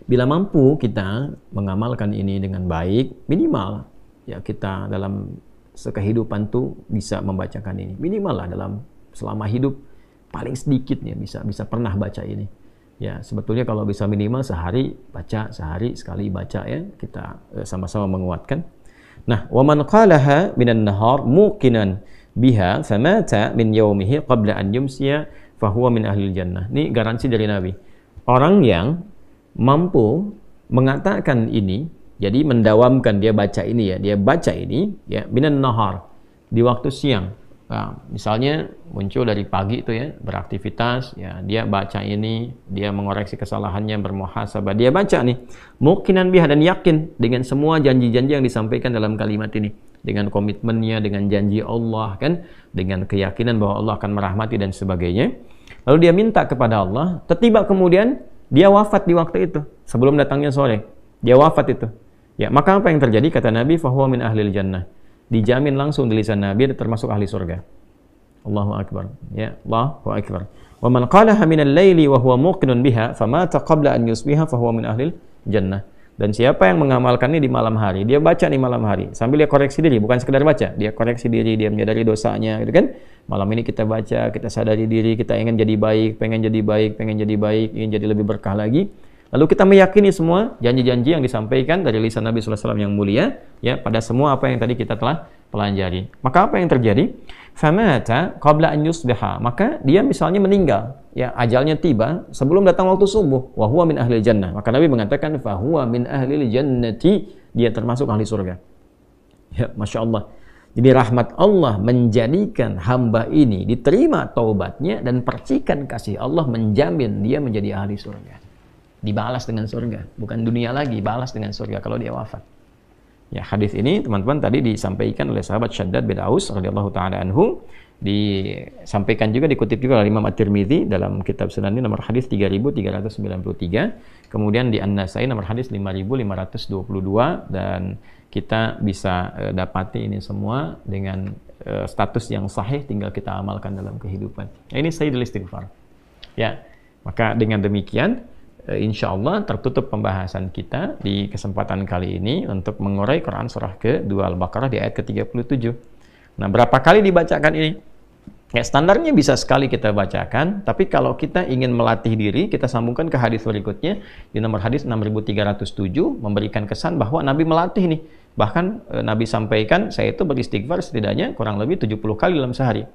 Bila mampu kita mengamalkan ini dengan baik, minimal ya kita dalam sekehidupan tuh bisa membacakan ini. Minimal lah dalam selama hidup paling sedikitnya bisa pernah baca ini. Ya, sebetulnya kalau bisa minimal sehari baca, sehari sekali baca ya. Kita sama-sama menguatkan. Nah, wa man qalaha minan nahar muqinan biha famata min yaumihi qabla an yumsiya fahuwa min ahlil jannah. Ini garansi dari Nabi. Orang yang mampu mengatakan ini, jadi mendawamkan dia baca ini ya, dia baca ini ya minan nahar di waktu siang. Nah, misalnya muncul dari pagi itu ya, beraktivitas ya, dia baca ini, dia mengoreksi kesalahannya, bermuhasabah, dia baca nih muqinan biha dan yakin dengan semua janji-janji yang disampaikan dalam kalimat ini, dengan komitmennya, dengan janji Allah kan, dengan keyakinan bahwa Allah akan merahmati dan sebagainya. Lalu dia minta kepada Allah, tiba kemudian dia wafat di waktu itu, sebelum datangnya sore. Dia wafat itu. Ya, maka apa yang terjadi? Kata Nabi, fahuwa min ahlil jannah. Dijamin langsung di lisan Nabi termasuk ahli surga. Allahu akbar. Ya, Allahu akbar. Wa man qalaha min al-laili wa huwa muqinun biha famata qabla an yusbiha fahuwa min ahlil jannah. Dan siapa yang mengamalkan ini di malam hari, dia baca nih malam hari, sambil dia koreksi diri, bukan sekedar baca, dia koreksi diri, dia menyadari dosanya, gitu kan? Malam ini kita baca, kita sadari diri, kita ingin jadi baik, pengen jadi baik, ingin jadi lebih berkah lagi. Lalu kita meyakini semua janji-janji yang disampaikan dari lisan Nabi SAW yang mulia, ya, pada semua apa yang tadi kita telah pelajari. Maka apa yang terjadi? Famata qabla an yusbiha, maka dia misalnya meninggal, ya, ajalnya tiba sebelum datang waktu subuh, wa huwa min ahli jannah, maka Nabi mengatakan fa huwa min ahli jannati, dia termasuk ahli surga. Ya, Masya Allah. Jadi rahmat Allah menjadikan hamba ini diterima taubatnya, dan percikan kasih Allah menjamin dia menjadi ahli surga, dibalas dengan surga, bukan dunia lagi, balas dengan surga kalau dia wafat. Ya, hadis ini teman-teman tadi disampaikan oleh sahabat Syaddad bin Aus radhiyallahu taala anhu, disampaikan juga, dikutip juga oleh Imam At-Tirmidzi dalam kitab Sunan ini nomor hadis 3393, kemudian di An-Nasai nomor hadis 5522, dan kita bisa dapati ini semua dengan status yang sahih, tinggal kita amalkan dalam kehidupan. Nah, ini Sayyidul Istighfar. Ya, maka dengan demikian insya Allah tertutup pembahasan kita di kesempatan kali ini untuk mengurai Quran surah ke-2 Al-Baqarah di ayat ke-37. Nah, berapa kali dibacakan ini? Ya, standarnya bisa sekali kita bacakan, tapi kalau kita ingin melatih diri, kita sambungkan ke hadis berikutnya di nomor hadis 6307, memberikan kesan bahwa Nabi melatih nih. Bahkan Nabi sampaikan, saya itu beristighfar setidaknya kurang lebih 70 kali dalam sehari.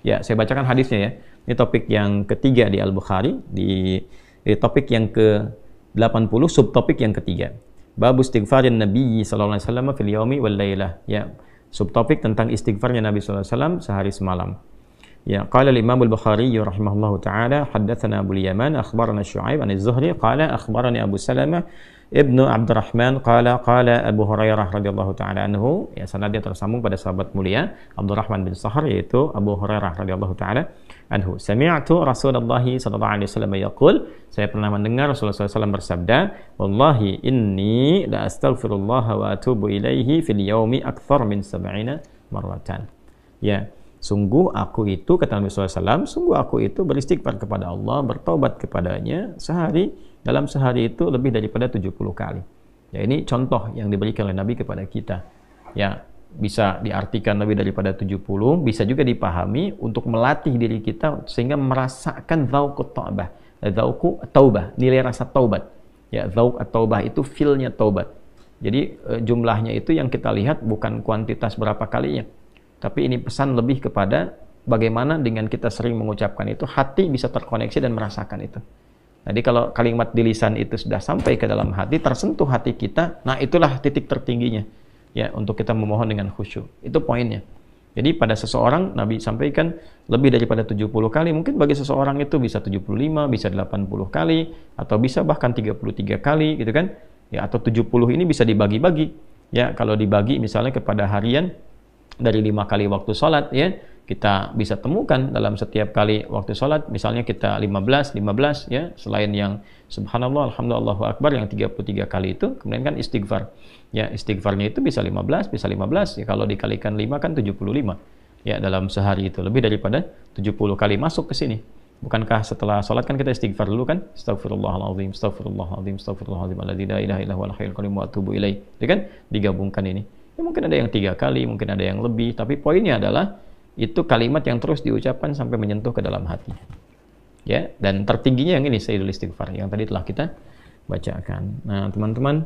Ya, saya bacakan hadisnya ya. Ini topik yang ketiga di Al-Bukhari, di topik yang ke-80, subtopik yang ketiga. Bab istighfarin Nabi sallallahu alaihi wasallam fil yaumi wal lailah. Ya, subtopik tentang istighfarnya Nabi sallallahu alaihi wasallam sehari semalam. Ya, qala al-Imam al-Bukhari rahimahullahu taala, haddatsana Abu Yaman akhbarana Syu'aib an az-Zuhri qala akhbarani Abu Salamah ibnu Abdurrahman qala Abu Hurairah radhiyallahu taala anhu. Ya, sanadnya tersambung pada sahabat mulia Abdurrahman bin Sahar, yaitu Abu Hurairah radhiyallahu taala anhu. Sami'tu Rasulullah sallallahu alaihi wasallam yaqul, saya pernah mendengar Rasulullah SAW bersabda, wallahi inni la astaghfirullah wa atubu ilaihi fil yaumi akthar min 70 marratan. Ya, sungguh aku itu, kata Nabi SAW, sungguh aku itu beristighfar kepada Allah, bertobat kepadanya dalam sehari itu lebih daripada 70 kali. Ya, ini contoh yang diberikan oleh Nabi kepada kita. Ya, bisa diartikan lebih daripada 70, bisa juga dipahami untuk melatih diri kita sehingga merasakan dzauqut taubah. Dzauqu taubah, nilai rasa taubat. Ya, dzauq at-taubah itu feel-nya taubat. Jadi jumlahnya itu yang kita lihat bukan kuantitas berapa kalinya. Tapi ini pesan lebih kepada bagaimana dengan kita sering mengucapkan itu, hati bisa terkoneksi dan merasakan itu. Jadi kalau kalimat di lisan itu sudah sampai ke dalam hati, tersentuh hati kita, nah itulah titik tertingginya. Ya, untuk kita memohon dengan khusyuk. Itu poinnya. Jadi pada seseorang, Nabi sampaikan lebih daripada 70 kali, mungkin bagi seseorang itu bisa 75, bisa 80 kali, atau bisa bahkan 33 kali, gitu kan. Ya, atau 70 ini bisa dibagi-bagi. Ya, kalau dibagi misalnya kepada harian, dari 5 kali waktu sholat, ya, kita bisa temukan dalam setiap kali waktu sholat, misalnya kita 15, ya, selain yang subhanallah, alhamdulillah, Allahu akbar, yang 33 kali itu, kemudian kan istighfar. Ya, istighfarnya itu bisa 15, ya, kalau dikalikan 5 kan 75. Ya, dalam sehari itu, lebih daripada 70 kali masuk ke sini. Bukankah setelah sholat kan kita istighfar dulu kan? Astaghfirullahaladzim, astaghfirullahaladzim, astaghfirullahaladzim, alladzi la ilaha illa huwal hayyul qayyum wa atubu ilaih. Itu kan digabungkan ini. Ya, mungkin ada yang 3 kali, mungkin ada yang lebih, tapi poinnya adalah itu kalimat yang terus diucapkan sampai menyentuh ke dalam hati. Ya, dan tertingginya yang ini Sayyidul Istighfar yang tadi telah kita bacakan. Nah, teman-teman,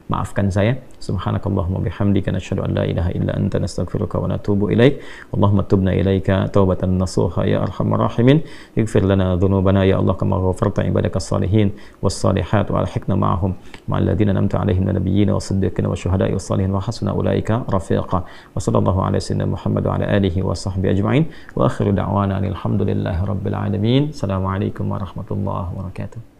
maafkan saya. Subhanakallahumma bihamdika nasyhadu an la ilaha illa anta nastaghfiruka wa natubu ilaik. Allahumma tubna ilaika taubatan nasuha ya arhamar rahimin. Ighfir lana dhunubana ya Allah kama ghafarta ibadakas salihin was salihat wa alhiqna ma'ahum ma'al ladzina an'amta 'alaihim minal nabiyyin was-siddiqin wasyuhada'i was-salihin wa hasuna ulaika rafiqa. Wa sallallahu ala sayyidina Muhammad wa ala alihi wa sahbihi ajma'in. Wa akhiru da'wana alhamdulillahi rabbil alamin. Assalamualaikum warahmatullahi wabarakatuh.